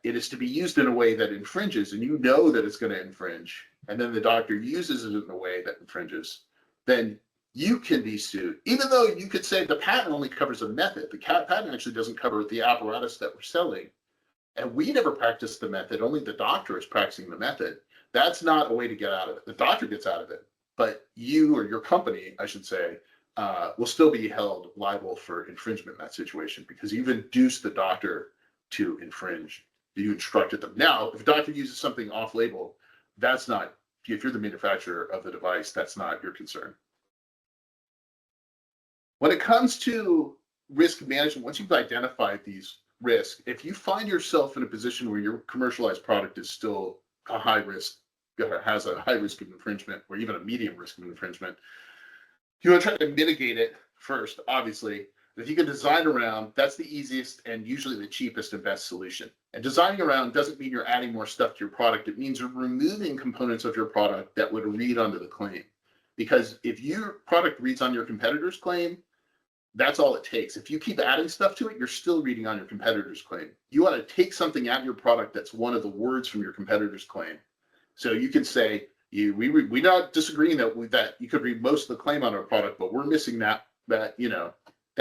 it is to be used in a way that infringes, and you know that it's going to infringe, and then the doctor uses it in a way that infringes, then you can be sued. Even though you could say the patent only covers a method, the patent actually doesn't cover the apparatus that we're selling. And we never practice the method, only the doctor is practicing the method. That's not a way to get out of it. The doctor gets out of it, but you or your company, I should say, will still be held liable for infringement in that situation because you've induced the doctor to infringe. You instructed them. Now, if a doctor uses something off-label, that's not, if you're the manufacturer of the device, that's not your concern. When it comes to risk management, once you've identified these risks, if you find yourself in a position where your commercialized product is still a high risk, has a high risk of infringement, or even a medium risk of infringement, you want to try to mitigate it first, obviously. If you can design around, that's the easiest and usually the cheapest and best solution. And designing around doesn't mean you're adding more stuff to your product. It means you're removing components of your product that would read onto the claim. Because if your product reads on your competitor's claim, that's all it takes. If you keep adding stuff to it, you're still reading on your competitor's claim. You want to take something out of your product that's one of the words from your competitor's claim. So you can say, we're not disagreeing that you could read most of the claim on our product, but we're missing that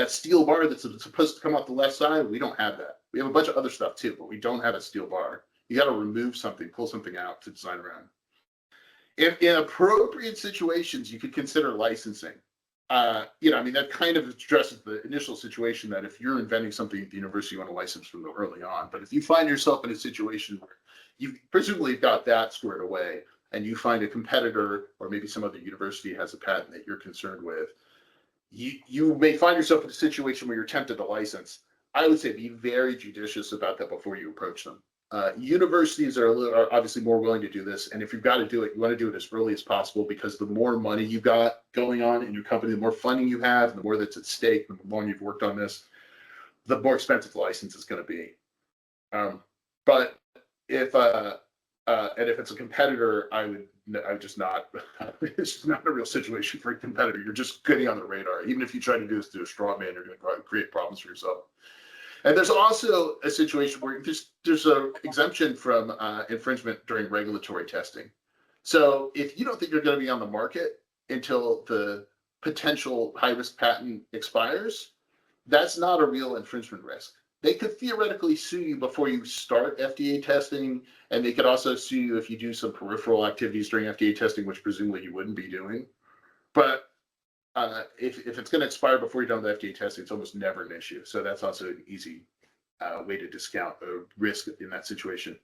steel bar that's supposed to come off the left side. We don't have that. We have a bunch of other stuff too, but we don't have a steel bar. You got to remove something, pull something out to design around. If in appropriate situations, you could consider licensing. That kind of addresses the initial situation that if you're inventing something at the university, you want to license from early on. But if you find yourself in a situation where you've presumably got that squared away and you find a competitor or maybe some other university has a patent that you're concerned with, you may find yourself in a situation where you're tempted to license. I would say be very judicious about that before you approach them. Universities are obviously more willing to do this, and if you've got to do it, you want to do it as early as possible because the more money you've got going on in your company, the more funding you have, the more that's at stake, the more you've worked on this, the more expensive the license is going to be. But if it's a competitor, I would just not. It's just not a real situation for a competitor. You're just getting on the radar. Even if you try to do this to a straw man, you're going to create problems for yourself. And there's also a situation where there's an exemption from infringement during regulatory testing. So if you don't think you're going to be on the market until the potential high-risk patent expires, that's not a real infringement risk. they could theoretically sue you before you start FDA testing, and they could also sue you if you do some peripheral activities during FDA testing, which presumably you wouldn't be doing. But if it's going to expire before you're done with FDA testing, it's almost never an issue. So that's also an easy way to discount the risk in that situation.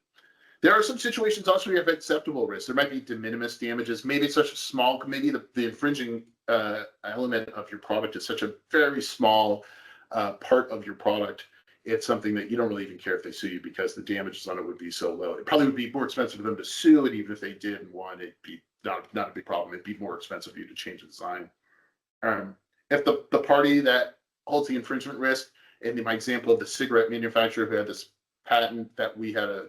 There are some situations also where you have acceptable risk. There might be de minimis damages. Maybe it's such a small, maybe the infringing element of your product is such a very small part of your product. It's something that you don't really even care if they sue you because the damages on it would be so low. It probably would be more expensive for them to sue, and even if they did and won, it'd be not a big problem. It'd be more expensive for you to change the design. If the party that holds the infringement risk, in my example of the cigarette manufacturer who had this patent that we had a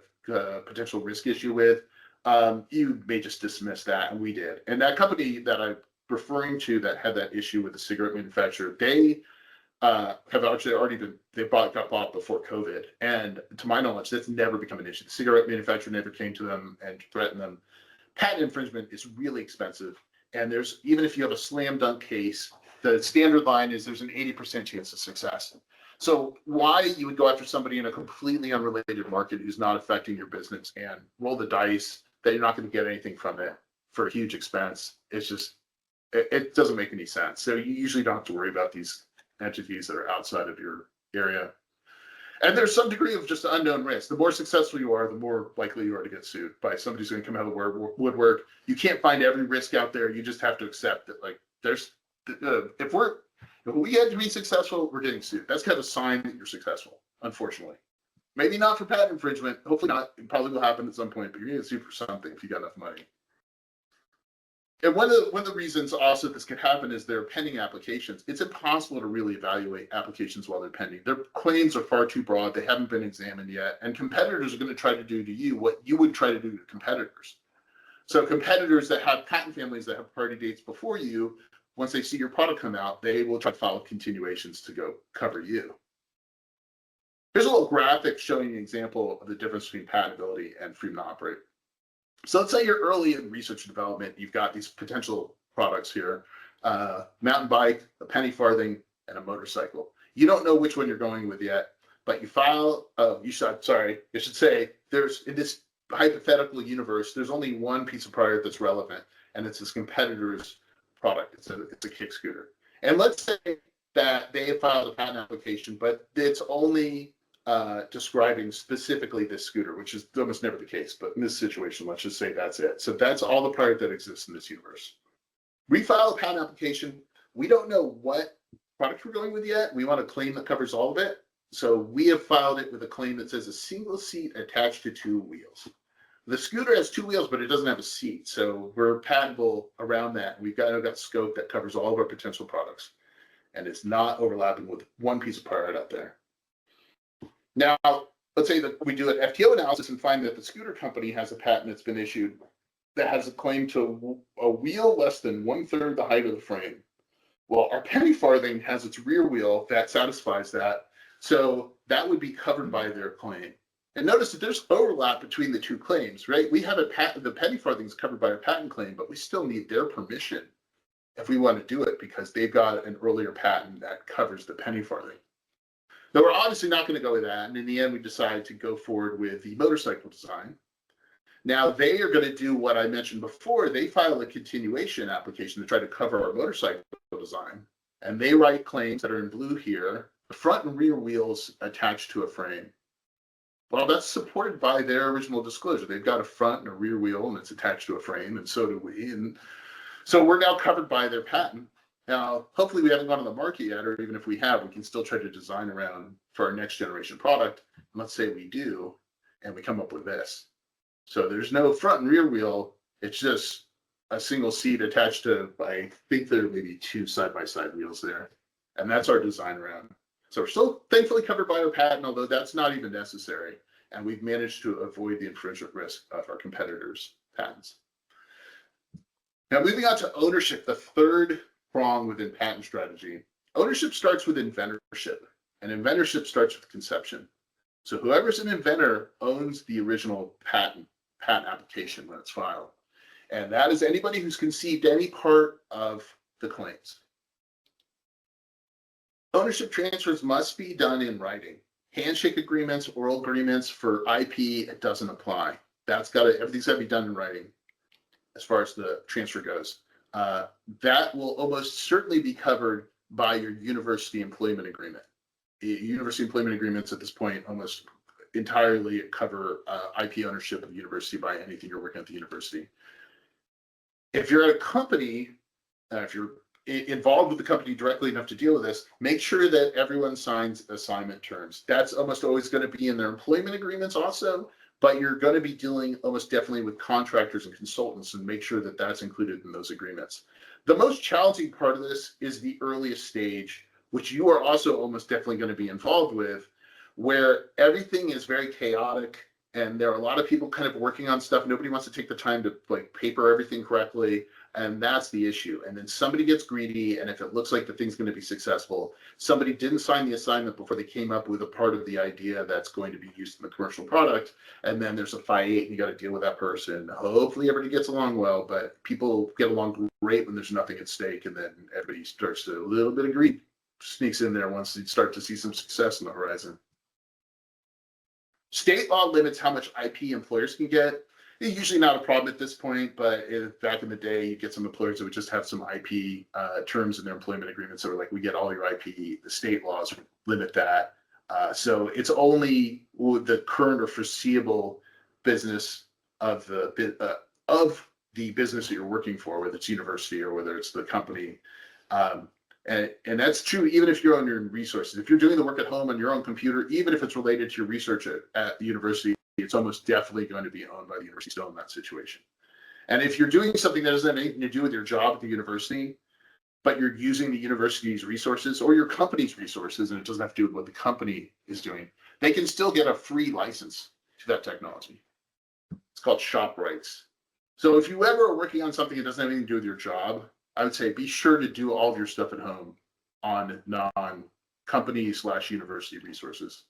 potential risk issue with, you may just dismiss that, and we did. And that company that I'm referring to that had that issue with the cigarette manufacturer, they have actually already got bought before COVID. And to my knowledge, that's never become an issue. The cigarette manufacturer never came to them and threatened them. Patent infringement is really expensive. And there's, even if you have a slam dunk case, the standard line is there's an 80% chance of success. So why you would go after somebody in a completely unrelated market who's not affecting your business and roll the dice that you're not going to get anything from it for a huge expense? It's just, it doesn't make any sense. So you usually don't have to worry about these entities that are outside of your area. And there's some degree of just unknown risk. The more successful you are, the more likely you are to get sued by somebody who's going to come out of the woodwork. You can't find every risk out there. You just have to accept that, like, there's, if we had to be successful, we're getting sued. That's kind of a sign that you're successful, unfortunately. Maybe not for patent infringement. Hopefully not. It probably will happen at some point, but you're going to get sued for something if you got enough money. And one of the reasons also this could happen is there are pending applications. It's impossible to really evaluate applications while they're pending. Their claims are far too broad. They haven't been examined yet. And competitors are going to try to do to you what you would try to do to competitors. So competitors that have patent families that have priority dates before you, once they see your product come out, they will try to file continuations to go cover you. Here's a little graphic showing an example of the difference between patentability and freedom to operate. So let's say you're early in research and development. You've got these potential products here, mountain bike, a penny farthing, and a motorcycle. You don't know which one you're going with yet, but you file, I should say, there's, in this hypothetical universe, there's only one piece of product that's relevant, and it's this competitor's product. It's a kick scooter. And let's say that they have filed a patent application, but it's only describing specifically this scooter, which is almost never the case. But in this situation, let's just say that's it. So that's all the product that exists in this universe. We file a patent application. We don't know what product we're going with yet. We want a claim that covers all of it. So we have filed it with a claim that says a single seat attached to two wheels. The scooter has two wheels, but it doesn't have a seat. So we're patentable around that. We've got scope that covers all of our potential products. And it's not overlapping with one piece of product out there. Now, let's say that we do an FTO analysis and find that the scooter company has a patent that's been issued that has a claim to a wheel less than 1/3 the height of the frame. Well, our penny farthing has its rear wheel that satisfies that. So that would be covered by their claim. And notice that there's overlap between the two claims, right? We have a patent, the penny farthing is covered by a patent claim, but we still need their permission if we want to do it because they've got an earlier patent that covers the penny farthing. Now, we're obviously not going to go with that. And in the end, we decided to go forward with the motorcycle design. Now, they are going to do what I mentioned before. They file a continuation application to try to cover our motorcycle design. And they write claims that are in blue here, the front and rear wheels attached to a frame. Well, that's supported by their original disclosure. They've got a front and a rear wheel, and it's attached to a frame, and so do we. And so we're now covered by their patent. Now, hopefully we haven't gone on the market yet, or even if we have, we can still try to design around for our next generation product. And let's say we do, and we come up with this. So there's no front and rear wheel. It's just a single seat attached to, I think there are maybe two side-by-side wheels there. And that's our design around. So we're still thankfully covered by our patent, although that's not even necessary. And we've managed to avoid the infringement risk of our competitors' patents. Now, moving on to ownership, the third prong within patent strategy. Ownership starts with inventorship, and inventorship starts with conception. So whoever's an inventor owns the original patent application when it's filed. And that is anybody who's conceived any part of the claims. Ownership transfers must be done in writing. Handshake agreements, oral agreements for IP, it doesn't apply. Everything's got to be done in writing as far as the transfer goes. That will almost certainly be covered by your university employment agreement. University employment agreements at this point almost entirely cover IP ownership of the university by anything you're working at the university. If you're at a company, if you're involved with the company directly enough to deal with this, make sure that everyone signs assignment terms. That's almost always going to be in their employment agreements also, but you're going to be dealing almost definitely with contractors and consultants, and make sure that that's included in those agreements. The most challenging part of this is the earliest stage, which you are also almost definitely going to be involved with, where everything is very chaotic and there are a lot of people kind of working on stuff. Nobody wants to take the time to like paper everything correctly. And that's the issue. And then somebody gets greedy, and if it looks like the thing's going to be successful, somebody didn't sign the assignment before they came up with a part of the idea that's going to be used in the commercial product. And then there's a fight, and you got to deal with that person. Hopefully everybody gets along well, but people get along great when there's nothing at stake. And then everybody starts to, a little bit of greed sneaks in there once you start to see some success on the horizon. State law limits how much IP employers can get. It's usually not a problem at this point, but back in the day, you get some employers that would just have some IP terms in their employment agreements that were like, we get all your IP. The state laws limit that. So it's only the current or foreseeable business of the business that you're working for, whether it's university or whether it's the company. And that's true even if you're on your resources. If you're doing the work at home on your own computer, even if it's related to your research at the university, it's almost definitely going to be owned by the university still in that situation. And if you're doing something that doesn't have anything to do with your job at the university, but you're using the university's resources or your company's resources, and it doesn't have to do with what the company is doing, they can still get a free license to that technology. It's called shop rights. So if you ever are working on something that doesn't have anything to do with your job, I would say be sure to do all of your stuff at home on non-company/university resources.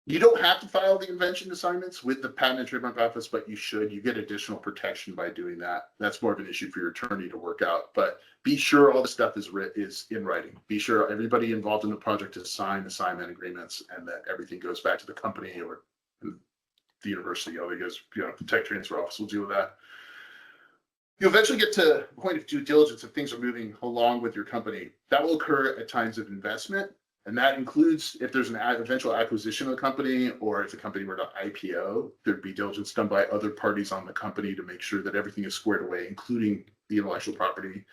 You don't have to file the invention assignments with the Patent and Trademark Office, but you should. You get additional protection by doing that. That's more of an issue for your attorney to work out. But be sure all the stuff is in writing. Be sure everybody involved in the project has signed assignment agreements, and that everything goes back to the company or the university. Because the tech transfer office will deal with that. You eventually get to the point of due diligence if things are moving along with your company. That will occur at times of investment. And that includes if there's an eventual acquisition of the company, or if the company were to IPO, there'd be diligence done by other parties on the company to make sure that everything is squared away, including the intellectual property.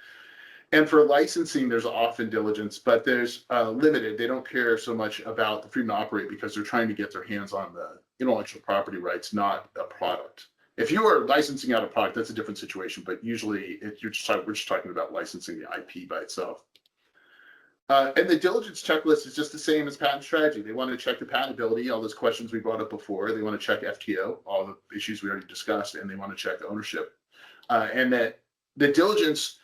And for licensing, there's often diligence, but there's limited. They don't care so much about the freedom to operate because they're trying to get their hands on the intellectual property rights, not a product. If you are licensing out a product, that's a different situation, but usually we're just talking about licensing the IP by itself. And the diligence checklist is just the same as patent strategy. They want to check the patentability, all those questions we brought up before. They want to check FTO, all the issues we already discussed, and they want to check ownership. And that the diligence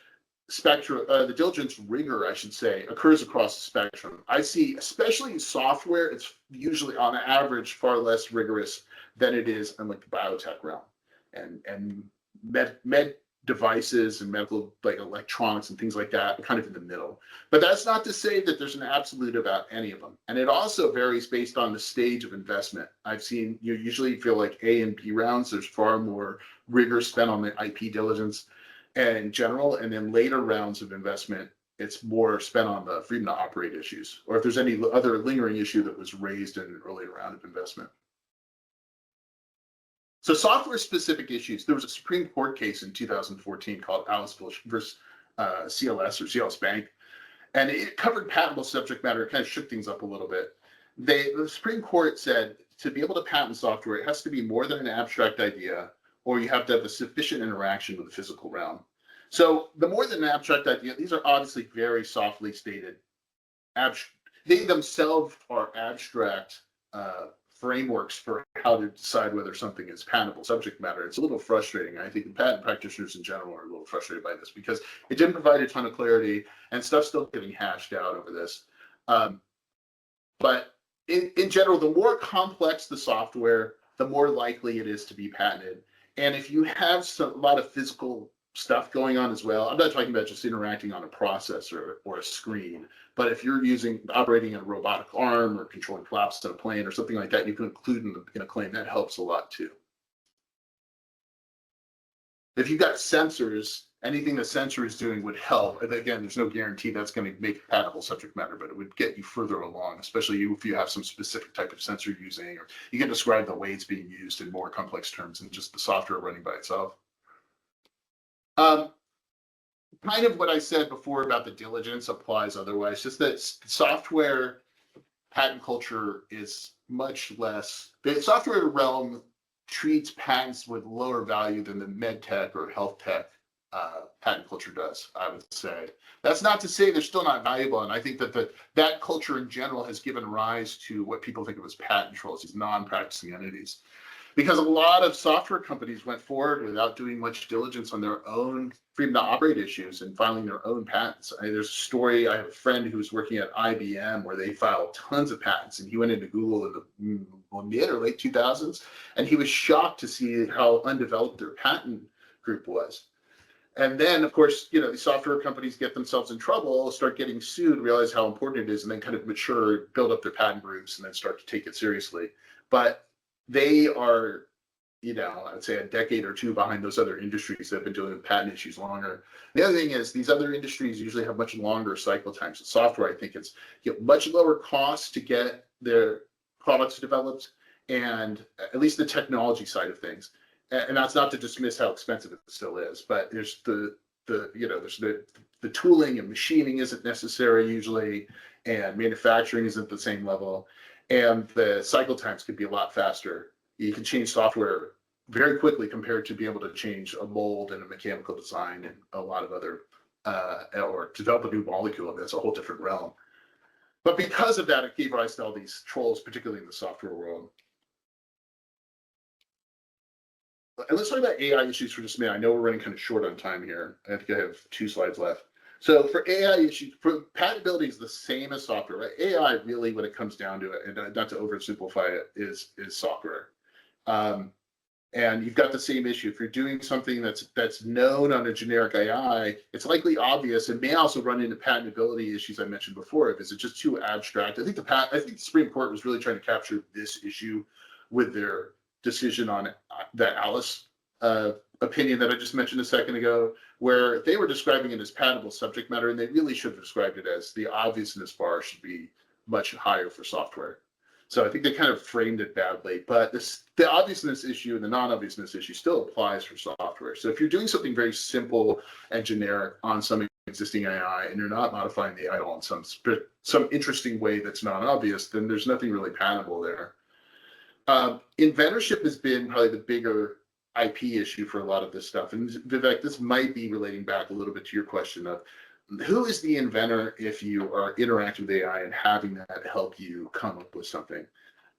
spectrum, the diligence rigor, I should say, occurs across the spectrum. I see, especially in software, it's usually on average far less rigorous than it is in like the biotech realm and med devices and medical like electronics and things like that, kind of in the middle. But that's not to say that there's an absolute about any of them. And it also varies based on the stage of investment. I've seen you usually feel like A and B rounds, there's far more rigor spent on the IP diligence in general, and then later rounds of investment, it's more spent on the freedom to operate issues, or if there's any other lingering issue that was raised in an earlier round of investment. So software-specific issues. There was a Supreme Court case in 2014 called Aliceville versus CLS or CLS Bank, and it covered patentable subject matter. It kind of shook things up a little bit. The Supreme Court said to be able to patent software, it has to be more than an abstract idea, or you have to have a sufficient interaction with the physical realm. So the more than an abstract idea, these are obviously very softly stated. They themselves are abstract frameworks for how to decide whether something is patentable subject matter. It's a little frustrating. I think the patent practitioners in general are a little frustrated by this because it didn't provide a ton of clarity and stuff's still getting hashed out over this. But in general, the more complex the software, the more likely it is to be patented. And if you have a lot of physical stuff going on as well. I'm not talking about just interacting on a processor or a screen, but if you're operating a robotic arm or controlling flaps on a plane or something like that, you can include in a claim. That helps a lot too. If you've got sensors, anything the sensor is doing would help. And again, there's no guarantee that's going to make patentable subject matter, but it would get you further along, especially if you have some specific type of sensor you're using, or you can describe the weights being used in more complex terms than just the software running by itself. Kind of what I said before about the diligence applies otherwise, just that software patent culture is much less, the software realm treats patents with lower value than the med tech or health tech patent culture does, I would say. That's not to say they're still not valuable, and I think that that culture in general has given rise to what people think of as patent trolls, these non-practicing entities. Because a lot of software companies went forward without doing much diligence on their own freedom to operate issues and filing their own patents. There's a story, I have a friend who was working at IBM where they filed tons of patents, and he went into Google in the mid or late 2000s, and he was shocked to see how undeveloped their patent group was. And then, of course, these software companies get themselves in trouble, start getting sued, realize how important it is, and then kind of mature, build up their patent groups, and then start to take it seriously. But they are, I'd say a decade or two behind those other industries that have been dealing with patent issues longer. The other thing is these other industries usually have much longer cycle times. In software, I think it's much lower cost to get their products developed, and at least the technology side of things. And that's not to dismiss how expensive it still is, but there's there's the tooling and machining isn't necessary usually, and manufacturing isn't the same level. And the cycle times could be a lot faster. You can change software very quickly compared to being able to change a mold and a mechanical design and a lot of other, or develop a new molecule. That's a whole different realm. But because of that, it gave rise to all these trolls, particularly in the software world. And let's talk about AI issues for just a minute. I know we're running kind of short on time here. I think I have 2 slides left. So for AI issues, patentability is the same as software, right? AI really, when it comes down to it, and not to oversimplify it, is software. And you've got the same issue. If you're doing something that's known on a generic AI, it's likely obvious and may also run into patentability issues I mentioned before. Is it just too abstract? I think the Supreme Court was really trying to capture this issue with their decision on the Alice opinion that I just mentioned a second ago, where they were describing it as patentable subject matter, and they really should have described it as the obviousness bar should be much higher for software. So I think they kind of framed it badly, but the obviousness issue and the non-obviousness issue still applies for software. So if you're doing something very simple and generic on some existing AI, and you're not modifying the AI in some interesting way that's not obvious, then there's nothing really patentable there. Inventorship has been probably the bigger IP issue for a lot of this stuff. And Vivek, this might be relating back a little bit to your question of who is the inventor if you are interacting with AI and having that help you come up with something.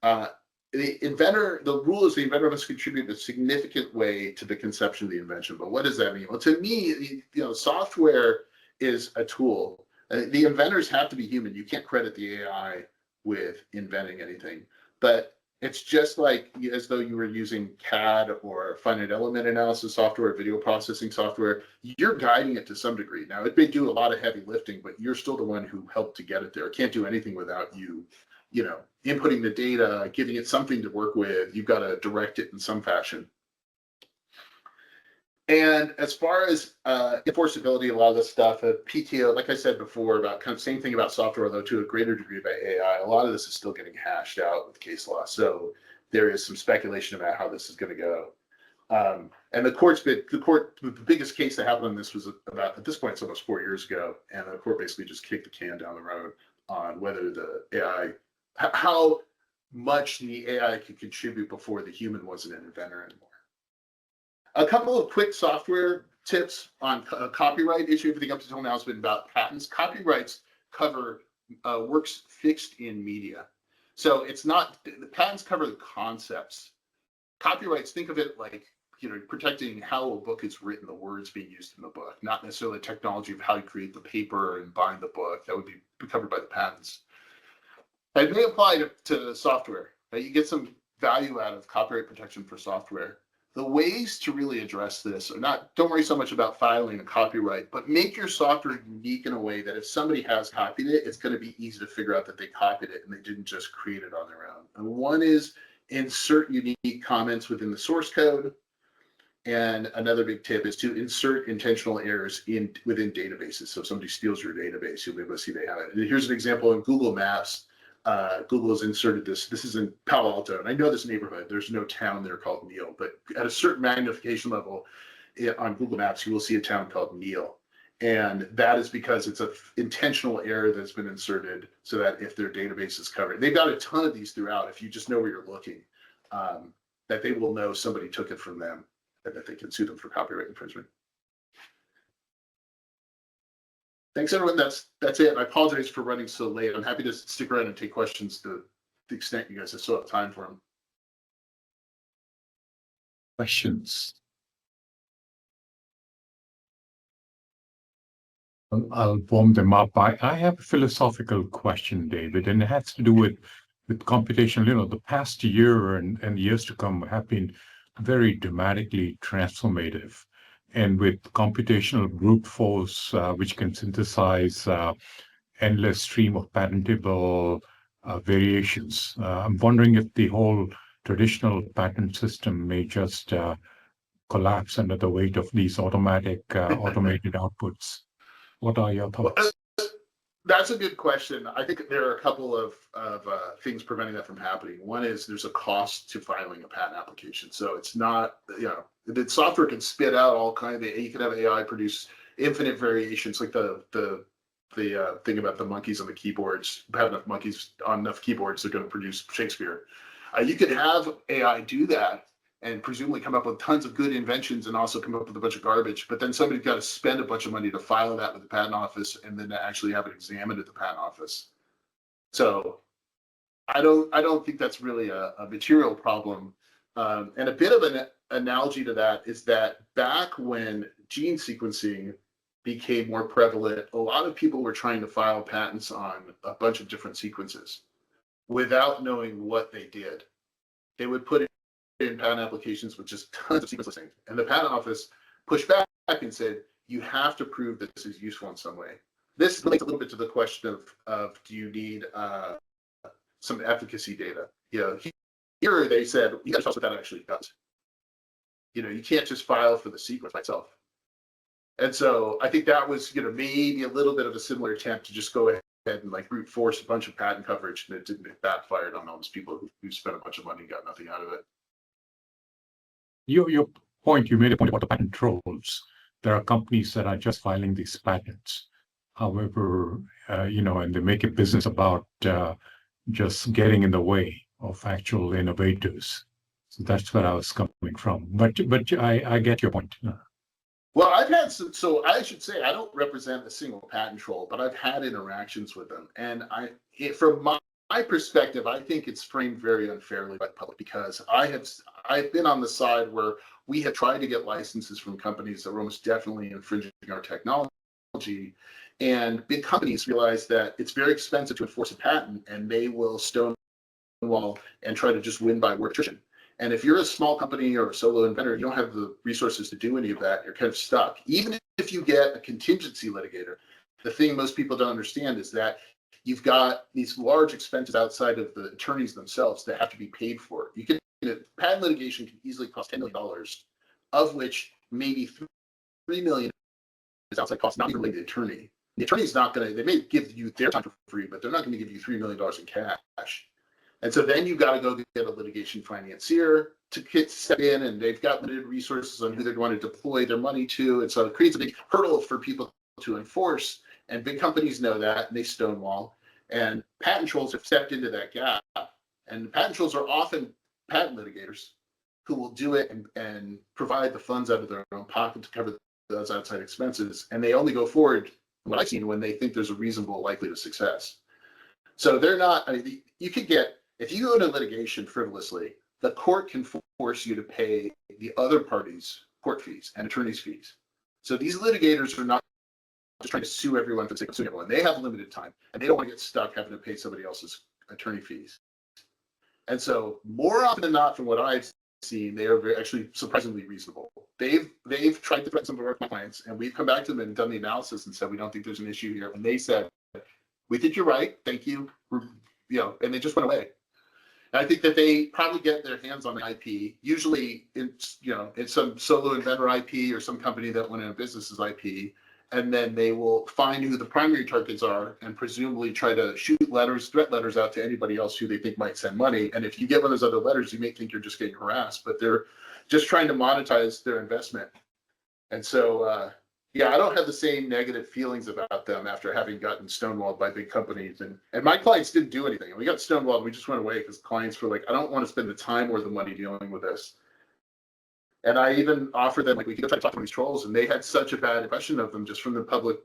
The rule is the inventor must contribute in a significant way to the conception of the invention. But what does that mean? Well, to me, software is a tool. The inventors have to be human. You can't credit the AI with inventing anything. But it's just like as though you were using CAD or finite element analysis software, video processing software. You're guiding it to some degree. Now, it may do a lot of heavy lifting, but you're still the one who helped to get it there. It can't do anything without you, inputting the data, giving it something to work with. You've got to direct it in some fashion. And as far as enforceability, a lot of this stuff, PTO, like I said before, about kind of same thing about software, though to a greater degree by AI, a lot of this is still getting hashed out with case law. So there is some speculation about how this is going to go. And the biggest case that happened on this was about, at this point, it's almost 4 years ago. And the court basically just kicked the can down the road on whether the AI, how much the AI could contribute before the human wasn't an inventor anymore. A couple of quick software tips on a copyright issue. Everything up until now has been about patents. Copyrights cover works fixed in media. So it's not, the patents cover the concepts. Copyrights, think of it like, protecting how a book is written, the words being used in the book, not necessarily the technology of how you create the paper and bind the book. That would be covered by the patents. It may apply to software. You get some value out of copyright protection for software. the ways to really address this are not, don't worry so much about filing a copyright, but make your software unique in a way that if somebody has copied it, it's going to be easy to figure out that they copied it and they didn't just create it on their own. And one is insert unique comments within the source code. And another big tip is to insert intentional errors within databases. So if somebody steals your database, you'll be able to see they have it. And here's an example in Google Maps. Google has inserted this. This is in Palo Alto, and I know this neighborhood. There's no town there called Neil, but at a certain magnification level on Google Maps, you will see a town called Neil. And that is because it's an intentional error that's been inserted so that if their database is covered, they've got a ton of these throughout. If you just know where you're looking, that they will know somebody took it from them and that they can sue them for copyright infringement. Thanks, everyone. That's it. I apologize for running so late. I'm happy to stick around and take questions to the extent you guys have still have time for them. Questions? I'll warm them up. I have a philosophical question, David, and it has to do with computation. The past year and years to come have been very dramatically transformative. And with computational brute force, which can synthesize endless stream of patentable variations, I'm wondering if the whole traditional patent system may just collapse under the weight of these automated outputs. What are your thoughts? That's a good question. I think there are a couple of things preventing that from happening. One is there's a cost to filing a patent application. So it's not, the software can spit out all kinds of, you can have AI produce infinite variations, like the thing about the monkeys on the keyboards. Have enough monkeys on enough keyboards, they're going to produce Shakespeare. You could have AI do that and presumably come up with tons of good inventions and also come up with a bunch of garbage. But then somebody's got to spend a bunch of money to file that with the patent office and then to actually have it examined at the patent office. So I don't think that's really a material problem. And a bit of an analogy to that is that back when gene sequencing became more prevalent, a lot of people were trying to file patents on a bunch of different sequences without knowing what they did. They would put in patent applications with just tons of sequence listings. And the patent office pushed back and said, you have to prove that this is useful in some way. This relates a little bit to the question of do you need some efficacy data? Here they said, you got to tell us what that actually does. You can't just file for the sequence by itself. And so I think that was, maybe a little bit of a similar attempt to just go ahead and brute force a bunch of patent coverage, and it backfired on all those people who spent a bunch of money and got nothing out of it. You made a point about the patent trolls. There are companies that are just filing these patents. However, and they make a business about just getting in the way of actual innovators. So that's where I was coming from. But I get your point. Well, I've had some, so I should say I don't represent a single patent troll, but I've had interactions with them. And from my perspective, I think it's framed very unfairly by the public because I've been on the side where we have tried to get licenses from companies that were almost definitely infringing our technology. And big companies realize that it's very expensive to enforce a patent, and they will stonewall and try to just win by word attrition. And if you're a small company or a solo inventor, you don't have the resources to do any of that. You're kind of stuck. Even if you get a contingency litigator, the thing most people don't understand is that you've got these large expenses outside of the attorneys themselves that have to be paid for. Patent litigation can easily cost $10 million, of which maybe $3 million is outside cost, not even related to the attorney. The attorney's not going to, they may give you their time for free, but they're not going to give you $3 million in cash. And so then you've got to go get a litigation financier to step in, and they've got limited resources on who they want to deploy their money to. And so it creates a big hurdle for people to enforce. And big companies know that, and they stonewall. And patent trolls have stepped into that gap. And patent trolls are often patent litigators who will do it and provide the funds out of their own pocket to cover those outside expenses. And they only go forward, what I've seen, when they think there's a reasonable likelihood of success. So they're not, you could get, if you go into litigation frivolously, the court can force you to pay the other party's court fees and attorney's fees. So these litigators are not just trying to sue everyone for the sake of suing everyone. They have limited time, and they don't want to get stuck having to pay somebody else's attorney fees. And so more often than not, from what I've seen, they are actually surprisingly reasonable. They've tried to threaten some of our clients, and we've come back to them and done the analysis and said we don't think there's an issue here. And they said, we think you're right. Thank you. And they just went away. And I think that they probably get their hands on the IP. Usually, it's some solo inventor IP or some company that went in a business's IP, and then they will find who the primary targets are and presumably try to shoot threat letters out to anybody else who they think might send money. And if you get one of those other letters, you may think you're just getting harassed, but they're just trying to monetize their investment. And so, I don't have the same negative feelings about them after having gotten stonewalled by big companies. And my clients didn't do anything. We got stonewalled. We just went away because clients were like, I don't want to spend the time or the money dealing with this. And I even offered them, like, we could try to talk to these trolls, and they had such a bad impression of them just from the public,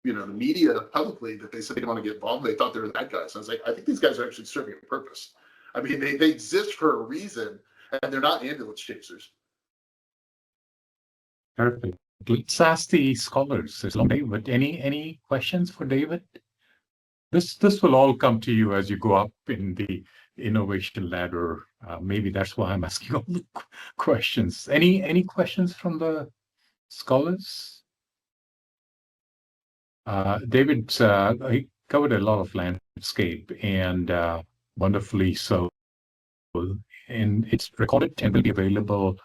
the media publicly, that they said they didn't want to get involved. They thought they were the bad guys. And I was like, I think these guys are actually serving a purpose. I mean, they exist for a reason, and they're not ambulance chasers. Perfect. Let's ask the scholars. David, any questions for David? This will all come to you as you go up in the innovation ladder. Maybe that's why I'm asking all the questions. Any questions from the scholars? David, he covered a lot of landscape, and wonderfully so. And it's recorded and will be available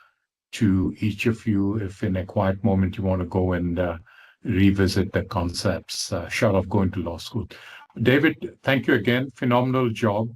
to each of you if in a quiet moment you want to go and revisit the concepts short of going to law school. David, thank you again. Phenomenal job.